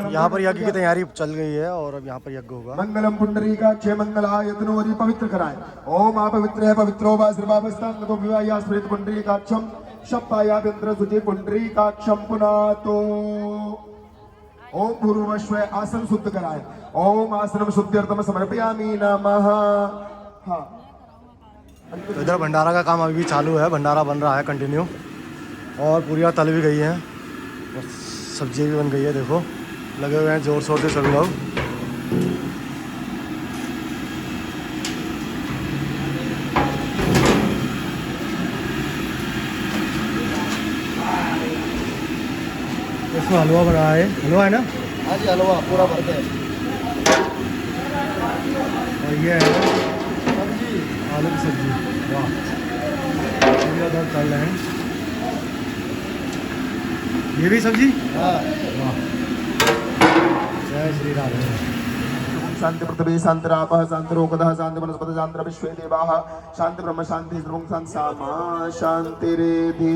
यहाँ पर यज्ञ की तैयारी चल गई है और अब यहाँ पर यज्ञ होगा। मंगलम पुंडरीकाक्षे मंगलायतनोरि पवित्र कराए। ओम आप पवित्र है पवित्रो वा सर्वावस्थान तो विवाया स्मृत पुंडरीकाक्षम शब्दायाभ्यंतर सुचि पुंडरीकाक्षम पुनातो। ओम पूर्वश्व आसन शुद्ध कराए। ओम आसनम शुद्ध्यर्थम समर्पयामि नमः। हाँ, तो इधर भंडारा का काम अभी भी चालू है, भंडारा बन रहा है कंटिन्यू, और पूरियाँ तल भी गई हैं और सब्जी भी बन गई है। देखो लगे हुए हैं जोर शोर से सभी लोग। इसमें हलवा बना है, हलवा है ना? हाँ जी हलवा पूरा भरते हैं। और ये है आलू की सब्जी। वाह, उधर तल रहे हैं। ये भी सब्जी? हाँ। वाह, जय श्री राधे। शांति पृथ्वी शांति रापः शांति रोगदः शांति वनस्पति शांति विश्वे देवाः शांति ब्रह्म शांति सर्वं शांति सामा शांति रेधि।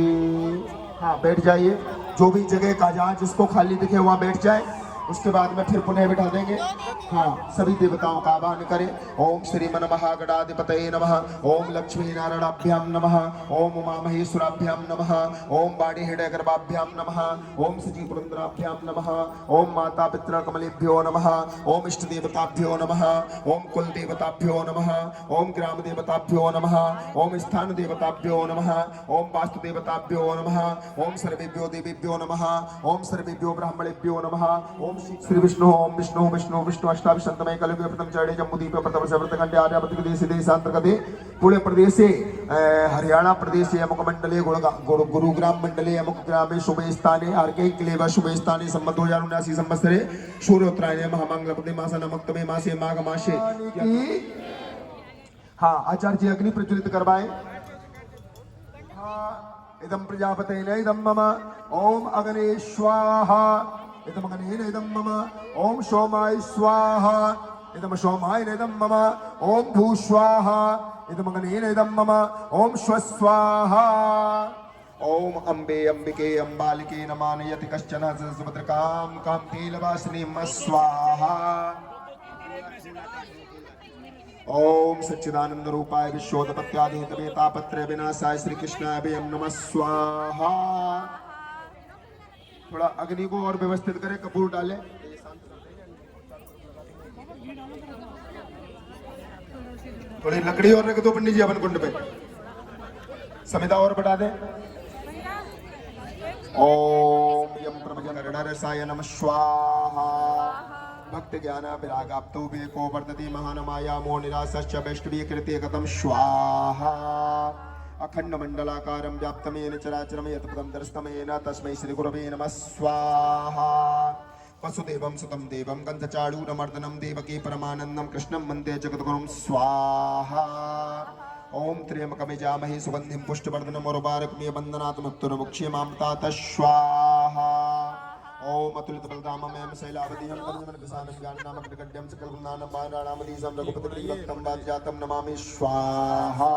हाँ, बैठ जाइए। जो भी जगह का जहाँ जिसको खाली दिखे वहाँ बैठ जाए। उसके बाद में फिर पुनः बिठा देंगे। हाँ, सभी देवताओं का आवाहन करें। ओम श्री मन महागणाधिपतये नमः, ओम लक्ष्मी नारायणाभ्याम नमः, ओम उमा महेश्वराभ्याम नमः, ओम वाणी हृदय गर्भाभ्याम नमः, ओम सजी पुरंदराभ्याम नमः, ओम माता पितृ कमलेभ्यो नमः, ओम इष्ट देवताभ्यो नमः, ओम कुल देवताभ्यो नमः, ओम ग्राम देवताभ्यो नमः, ओम स्थान देवताभ्यो नमः, ओम वास्तु देवताभ्यो नमः, ओम सर्वेभ्यो देवेभ्यो नमः, ओम सर्वेभ्यो ब्राह्मणेभ्यो नमः, ओम श्री विष्णु ओम विष्णु विष्णु विष्णु अष्टाविशंतमय कलियुग प्रथम चरणे जम्बूद्वीप प्रथम सवर्तखंडे आर्यावर्त देशे देशांतर्गते पुणे प्रदेशे हरियाणा प्रदेशे अमुक मंडले गुरुग्राम मंडले अमुक ग्रामे शुभे स्थाने आर्के क्लेव शुभे स्थाने संवत 2079 संवत्सरे सूर्योत्तरायणे महामंगलपदे मासे नमक्तमे मासे माघ मासे। हाँ, आचार्य जी अग्नि प्रज्वलित करवाएं। इदं प्रजापते इदं मम ओम अग्ने स्वाहा, इदं अग्नेन इदं मम ओम सोमाय स्वाहा, इदं सोमाय इदं मम ओम भू स्वाहा, इदं अग्नेन इदं मम ओम स्व स्वाहा। ओम अंबे अंबिके अंबालिके नमानयति कश्चन सुभद्रकां कां तेलवासिनीं स्वाहा। ओम सच्चिदानंद रूपाय विश्वोत्पत्त्यादि हेतवे तापत्रय विनाशाय श्री कृष्णाय वयं नमः स्वाहा। थोड़ा अग्नि को और व्यवस्थित करें, कपूर डालें। थोड़ी लकड़ी और रख दो पंडित जी हवन कुंड पे, समिता और बढ़ा दें। ओम यम प्रमजनरसाय नमः स्वाहा। भक्त ज्ञान विरागाप्तो वेको वर्तते महानमायामो निरासश्च वैष्णवी कृते कथम स्वाहा। अखंड मंडलाकारं व्याप्तमेन चराचरं यत्पदं दर्शतमेन तस्मै श्री गुरवे नमः स्वाहा। वसुदेवं सुतं देवं गन्धचाडूरमर्दनं देवकी परमानन्दं कृष्णं वन्दे जगद्गुरुं स्वाहा। ओम त्र्यंबकमजामहे सुगंधिं पुष्टिवर्धनम् उर्वारुकमिव वन्दनात् मृत्युर्मुक्षीमां स्वाहा। ओम अतुलित बलराममयं शैलावतीहं तन्मन विशालं ज्ञाननामग्निकड्यं सकलगुणानां पाराणामधीशं रघुपतिप्रियभक्तं वाज्यातं नमामि स्वाहा।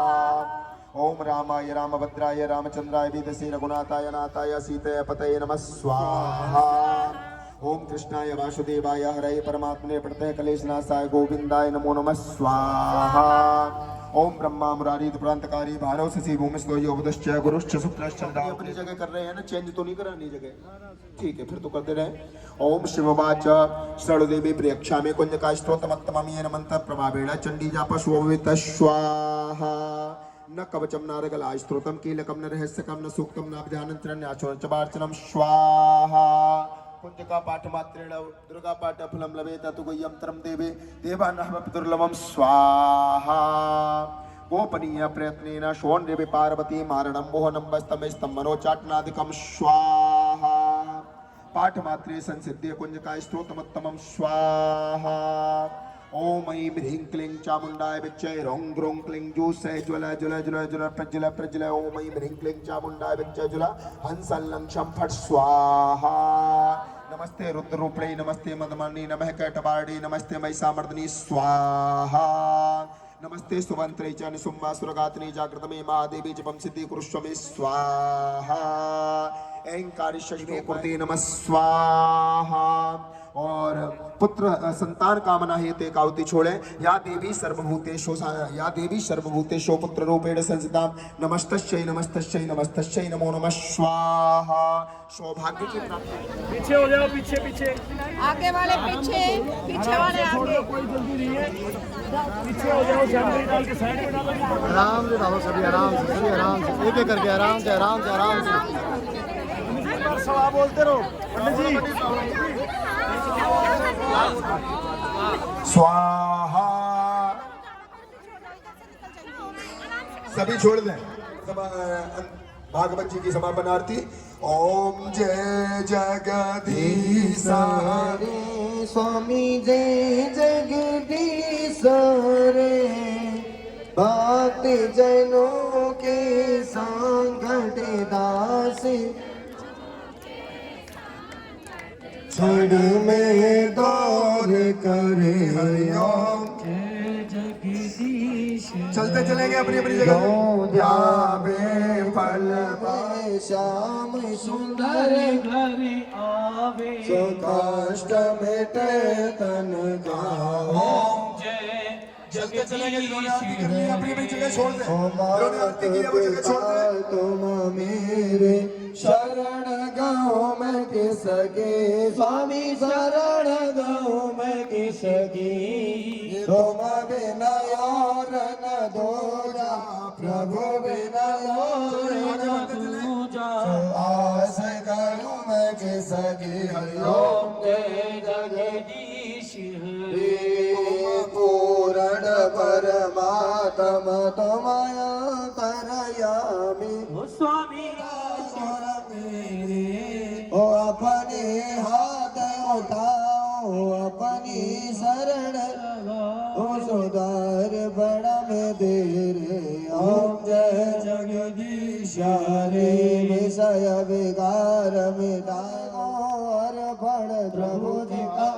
ओम रामाय रामभद्राय रामचंद्राय वेदसे रघुनाथाय नाथाय सीताय पतये नमः स्वाहा। ओम कृष्णाय वासुदेवाय हरये परमात्मने प्रणतये क्लेशनाशाय गोविंदाय नमो नमः स्वाहा। ओम ब्रह्मा मुरारी प्रांतकारी भानव शशि भूमिश्च योगदश्च गुरुश्च शुक्रश्च। अपनी जगह कर रहे हैं ना, चेंज तो नहीं करानी जगह, ठीक है फिर तो करते रहे। ओम शिववाच शरणदेवी प्रियक्षा में कुंज का स्त्रोतमत्तममीयन मंत्र प्रभावेण चंडी जाप स्ववित स्वाहा। न कवचम न रगला स्त्रोतम कीलकम न रहस्यकम न सूक्तम न ध्यानंतरण्य आचरण चबार्चनम स्वाहा। कुंज का पाठ मात्रेण दुर्गा पाठ फलम लभेत तु गुह्यंतरम देवे देवानां दुर्लभम स्वाहा। गोपनीय प्रयत्नेन शोण्यवे पार्वती मारणं मोहनं वस्तमस्तम मनोचाटनादिकं स्वाहा। पाठ मात्रे संसिद्धे कुंज का स्तोत्रमत्तमं स्वाहा। ओम ऐं ह्रीं क्लीं चामुंडाय विच्चय रों ग्रों क्लीं जूसय ज्वल ज्वल ज्वल ज्वल प्रज्वल प्रज्वल। ओम ऐं ह्रीं क्लीं चामुंडाय विच्चय ज्वल हंसलं शं फट् स्वाहा। नमस्ते रुद्ररूपिणे नमस्ते मदमणि नमः कैटवार्णे नमस्ते महिषामर्दिनी स्वाहा। नमस्ते सुवंत्रे च निसुम्मा सुरगात्रि जागृतमे महादेवी जपं सिद्धि कुरुष्व मे स्वाहा। ऐंकारी शक्ति कुर्ते नमः स्वाहा। और पुत्र संतान कामना हेते काउति छोड़े। या देवी सर्वभूतेषु पुत्र रूपेण संसितां नमस्तस्यै नमस्तस्यै नमस्तस्यै नमो नमः स्वाहा। सौभाग्य की प्राप्ति। पीछे हो जाओ, पीछे पीछे, आगे वाले पीछे, पीछे वाले आगे। कोई जल्दी नहीं है, पीछे हो जाओ, जानकारी डाल के साइड में डालो। आराम से डालो, सभी आराम से, सभी आराम से, एक एक करके आराम से आराम से आराम से। एक बार सवाल बोलते रहो पंडित जी। स्वाहा। सभी छोड़ दें। भागवत जी की समापन आरती। ओम जय जगदीश रे स्वामी जय जगदीश रे। भक्त जनों के संकट दास क्षण में दौर करे हरिओम। जय जग चलते चलेंगे अपनी अपनी जगह। जावे पल में श्याम सुंदर घर आवे सो कष्ट मिटे तन का। चलते चलेंगे, जिन्होंने आरती करनी है अपनी अपनी जगह छोड़ दें। जिन्होंने आरती की है वो जगह छोड़ दें। तुम मेरे शरण गाँव में किसके स्वामी शरण गाँव में किसकी तुम बिना और न दूजा प्रभु बिना और न दूजा आस करूं मैं किसकी हरिओम जय जगदीश हरि पूर्ण परमात्मा तुमया करयामि स्वामी ओ अपने हाथ उठाओ अपनी शरण ओ सुधार बड़ा में देरे ओम जय जगदीश हरे विषय विकार मिटाओ और बड़ प्रभु जी का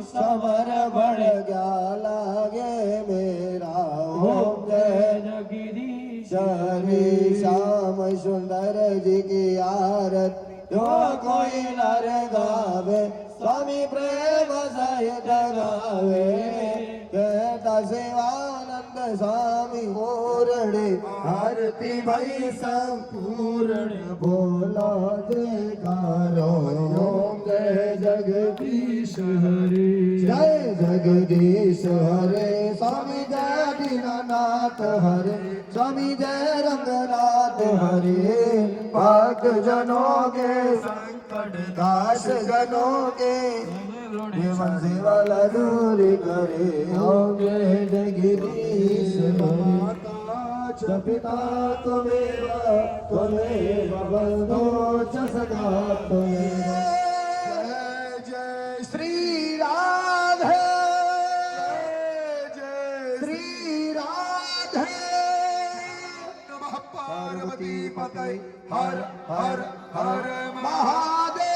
समर बड़ क्या लागे मेरा ओम जय जगदीश हरे श्याम सुंदर जी की आरत जो कोई नर गावे स्वामी प्रेम सहित गावे कहता शिवानंद स्वामी पूर्ण आरती भई संपूर्ण बोलो जयकारो ओम जय जगदीश हरे जय जगदीश हरे स्वामी जय दीनानाथ हरे स्वामी जय रंगनाथ हरे भक्त जनों के संकट दास जनों के जीवन से वाला दूर करे ओम जय जगदीश माता पिता त्वमेव बंधो च सखा त्वमेव। जय जय श्री राधे जय श्री राधे नमः पार्वती पतये हर हर हर महादेव।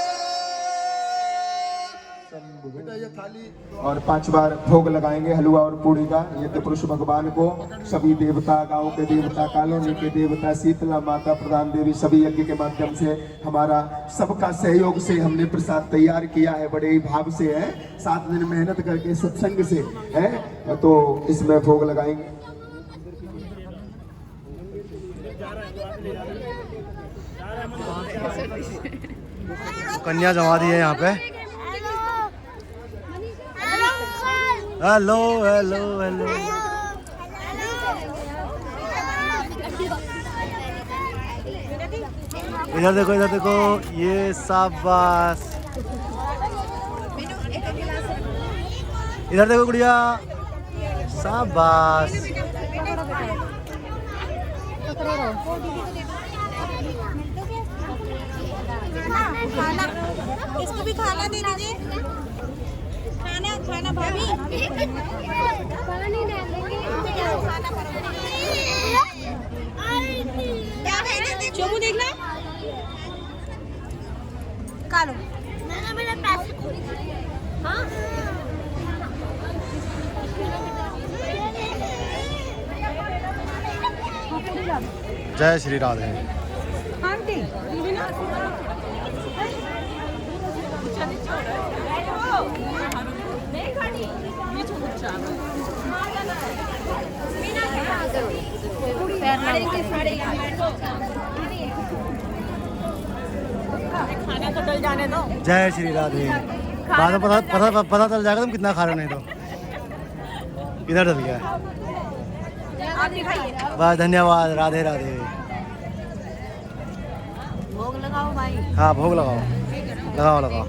बेटा ये थाली और 5 बार भोग लगाएंगे हलवा और पूड़ी का यज्ञ पुरुष भगवान को। सभी देवता, गांव के देवता, कॉलोनी के देवता, शीतला माता, प्रधान देवी, सभी यज्ञ के माध्यम से हमारा सबका सहयोग से हमने प्रसाद तैयार किया है। बड़े ही भाव से है, 7 दिन मेहनत करके सत्संग से है, तो इसमें भोग लगाएंगे। कन्या जमा दी है यहाँ पे। हेलो हेलो हेलो इधर देखो ये शाबाश। इधर देखो गुड़िया, शाबाश। खाना इसको भी खाना दे दीजिए। खाना खाना भाभी चोमू देखना कालो मेरे पैसे हाँ जय श्री राधे। आंटी खाना तो डल जाने दो। जय श्री राधे। बाद में पता चल जाएगा तुम कितना खा रहे हो, नहीं तो किधर डल गया। आप दिखाइए। बस धन्यवाद, राधे राधे। भोग लगाओ भाई। हाँ भोग लगाओ, लगाओ लगाओ।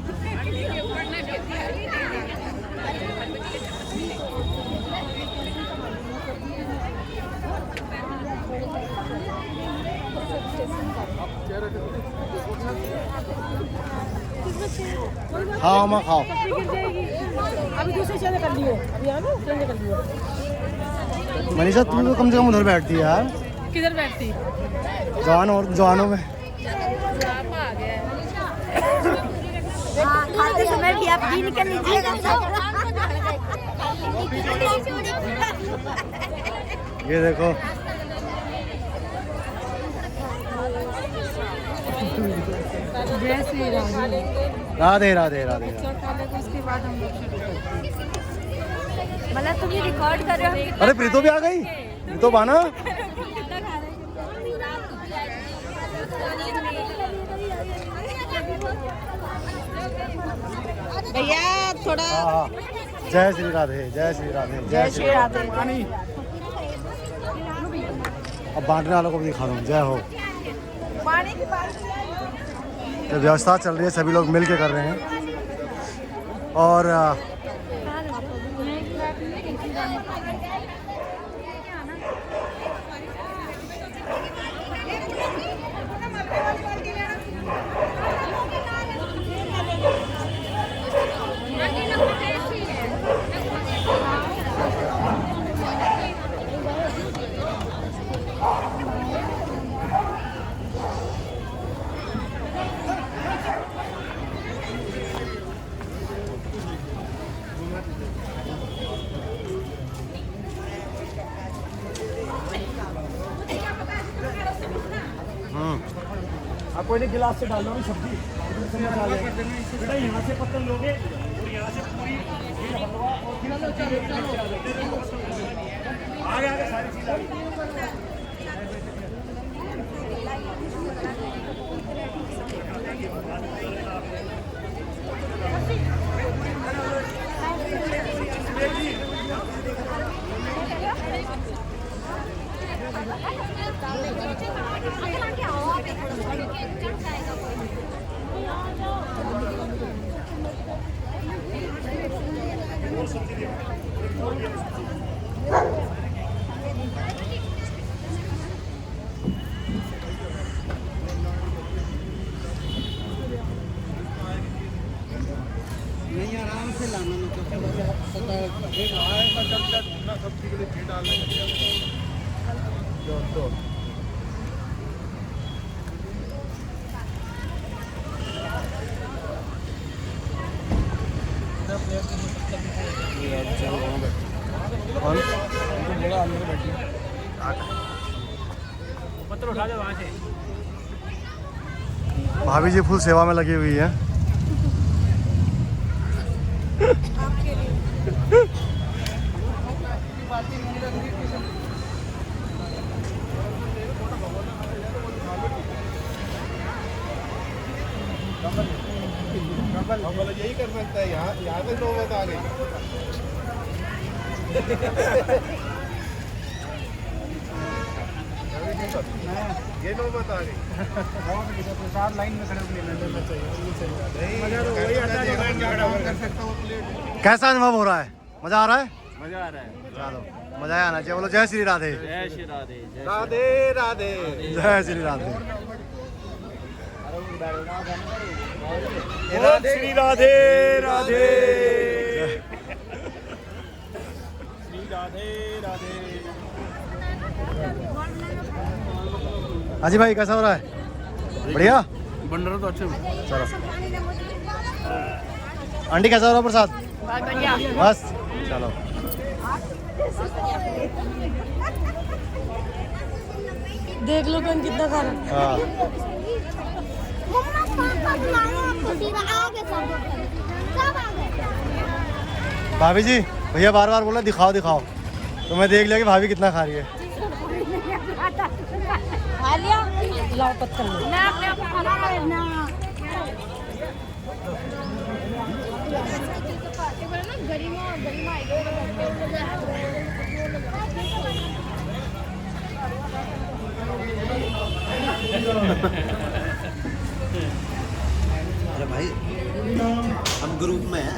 खाओ माँ खाओ। अभी दूसरी चीज़ें कर लियो, अभी आना चेंज कर लियो। मनीषा तुम तो कम से कम उधर बैठती है यार। किधर बैठती? जवानों में। खाते समय भी आप डी निकल लीजिएगा। ये देखो जय श्री राम। राधे राधे राधे। उसके बाद हम लोग शुरू करते हैं। मतलब तुम ये रिकॉर्ड कर रहे हो? अरे प्रीतो भी आ गई। प्रीतो बाना भैया थोड़ा हाँ। जय श्री राधे जय श्री राधे जय श्री राधे। अब बांटने वालों को भी दिखा रहा हूँ। जय हो। तो व्यवस्था चल रही है, सभी लोग मिल के कर रहे हैं। और आपको इन्हें गिलास से डाल लो सब्जी बेटा, यहाँ से पत्तल लोगे और यहाँ से पूरी हलवा और आगे आगे सारी चीज आ गई। पत्थर उठा दे वहाँ से। भाभी जी फुल सेवा में लगी हुई है। यही कर सकता है। यहाँ पे नौबत आ गई। ये नौबत आ गई। लाइन में खड़े कैसा अनुभव हो रहा है? मजा आ रहा है? मजा आ रहा है। चलो मजा आना चाहिए। बोलो जय श्री राधे। जय श्री राधे। राधे राधे। जय श्री राधे। श्री राधे राधे। श्री राधे राधे। हाजी भाई कैसा हो रहा है? बढ़िया बन रहा तो अच्छे। चलो आंटी कैसा हो रहा है प्रसाद? बस चलो। देख लो कौन कितना खा रहा है। हाँ भाभी जी भैया बार बार बोला दिखाओ दिखाओ, तो मैं देख लिया कि भाभी कितना खा रही है। खा लिया? लाओ पत्थर लो। अरे भाई हम ग्रुप में हैं।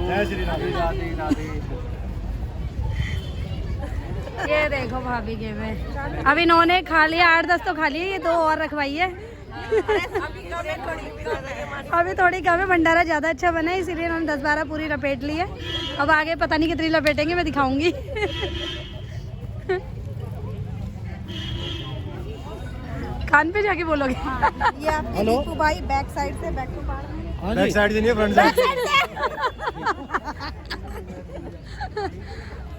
जय श्री राधे राधे राधे। ये देखो भाभी के में अब इन्होंने खा लिया 8-10 तो खा लिए, ये 2 और रखवाइए। अभी थोड़ी कम है, भंडारा ज़्यादा अच्छा बना है इसीलिए हम 10-12 पूरी लपेट ली है। अब आगे पता नहीं कितनी लपेटेंगे, मैं दिखाऊंगी। कान पे जाके बोलोगे। ये आपके दीपू भाई बैक साइड से बैक टू पार बैक साइड से नहीं है, फ्रंट साइड।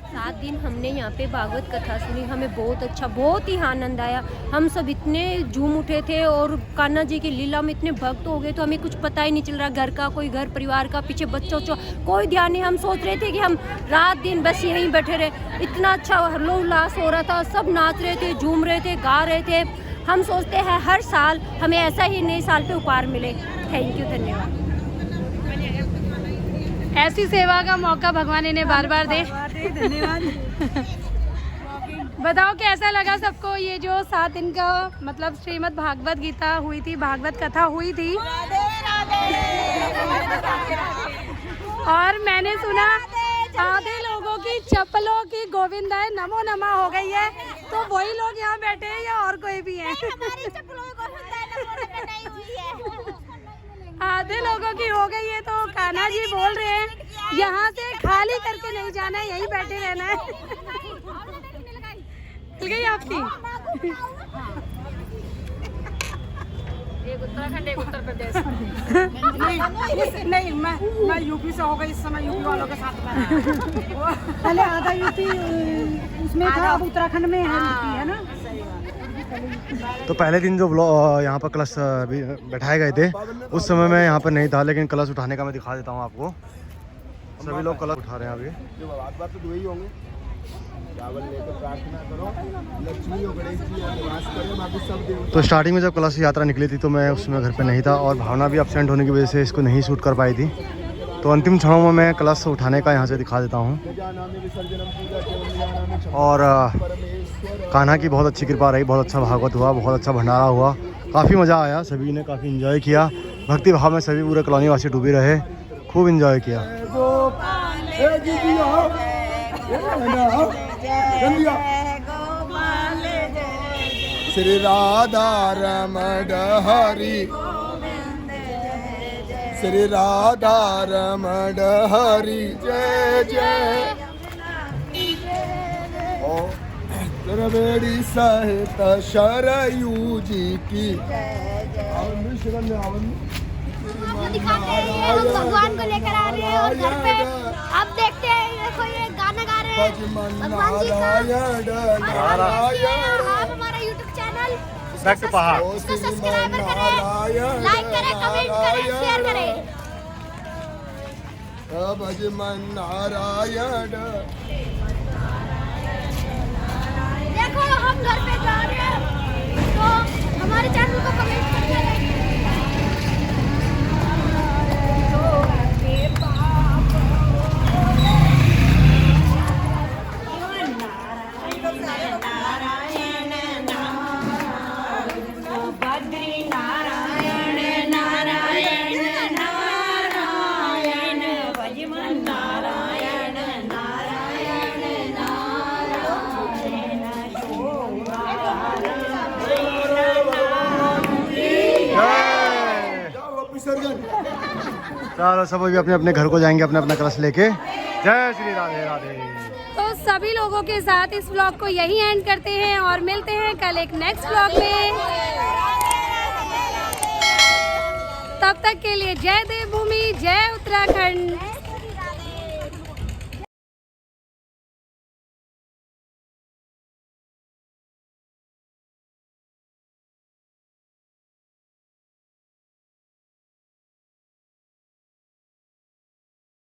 7 दिन हमने यहाँ पे भागवत कथा सुनी, हमें बहुत अच्छा, बहुत ही आनंद आया। हम सब इतने झूम उठे थे और कान्हा जी की लीला में इतने भक्त हो गए तो हमें कुछ पता ही नहीं चल रहा, घर का कोई घर परिवार का, पीछे बच्चों कोई ध्यान नहीं। हम सोच रहे थे कि हम रात दिन बस यहीं बैठे रहे। इतना अच्छा हर्षोल्लास हो रहा था, सब नाच रहे थे, झूम रहे थे, गा रहे थे। हम सोचते हैं हर साल हमें ऐसा ही नए साल पे उपहार मिले। थैंक यू, धन्यवाद। ऐसी सेवा का मौका भगवान इन्हें बार बार दे। धन्यवाद। बताओ कैसा लगा सबको ये जो 7 दिन का मतलब श्रीमद् भागवत गीता हुई थी, भागवत कथा हुई थी। और मैंने सुना आधे लोगों की चप्पलों की गोविंदाय नमो नमः हो गई है, तो वही लोग यहाँ बैठे हैं या और कोई भी है? आधे लोगों की हो गई है, तो कान्हा जी बोल रहे हैं यहाँ से खाली करके नहीं जाना है, यहीं बैठे रहना है। मिल गई आपकी? एक उत्तराखंड, एक उत्तर प्रदेश। नहीं, मैं यूपी से हो गई, इस समय यूपी वालों के साथ पहले आधा यूपी उसमें था, अब उत्तराखंड में है यूपी, है ना? तो पहले दिन जो यहाँ पर कलश बैठाए गए थे उस समय मैं यहाँ पर नहीं था, लेकिन कलश उठाने का मैं दिखा देता हूँ आपको। सभी लोग कलश उठा रहे हैं अभी। बात तो वही होंगे, चावल लेकर प्रार्थना करो, लक्ष्मी और गणेश जी निवास करें, बाकी सब देवता। तो स्टार्टिंग में जब कलश यात्रा निकली थी तो मैं उसमें घर पे नहीं था और भावना भी एब्सेंट होने की वजह से इसको नहीं शूट कर पाई थी। तो अंतिम क्षणों में मैं कलश उठाने का यहाँ से दिखा देता हूँ। और कान्हा की बहुत अच्छी कृपा रही, बहुत अच्छा भागवत हुआ, बहुत अच्छा भंडारा हुआ, काफ़ी मज़ा आया, सभी ने काफ़ी इन्जॉय किया। भक्ति भाव में सभी पूरे कॉलोनी वासी डूबे रहे, खूब इन्जॉय किया। श्री राधा रमण हरि, श्री राधा रमण हरि, जय जय। त्रिवेणी सहित शरयू जी की। भगवान को लेकर आ रहे हैं और घर पे अब देखते हैं, देखो ये गाना गा रहे हैं भगवान जी का। आप हमारा YouTube चैनल उसको सब्सक्राइब करें, लाइक करें, कमेंट करें, शेयर करें। भजमन नारायण। देखो हम घर पे जा रहे हैं, तो हमारे चैनल को कमेंट करके चलो सब अभी अपने अपने घर को जाएंगे अपना अपना कलश लेके। जय श्री राधे राधे। तो सभी लोगों के साथ इस व्लॉग को यही एंड करते हैं और मिलते हैं कल एक नेक्स्ट व्लॉग में। तब तक के लिए जय देवभूमि, जय उत्तराखंड।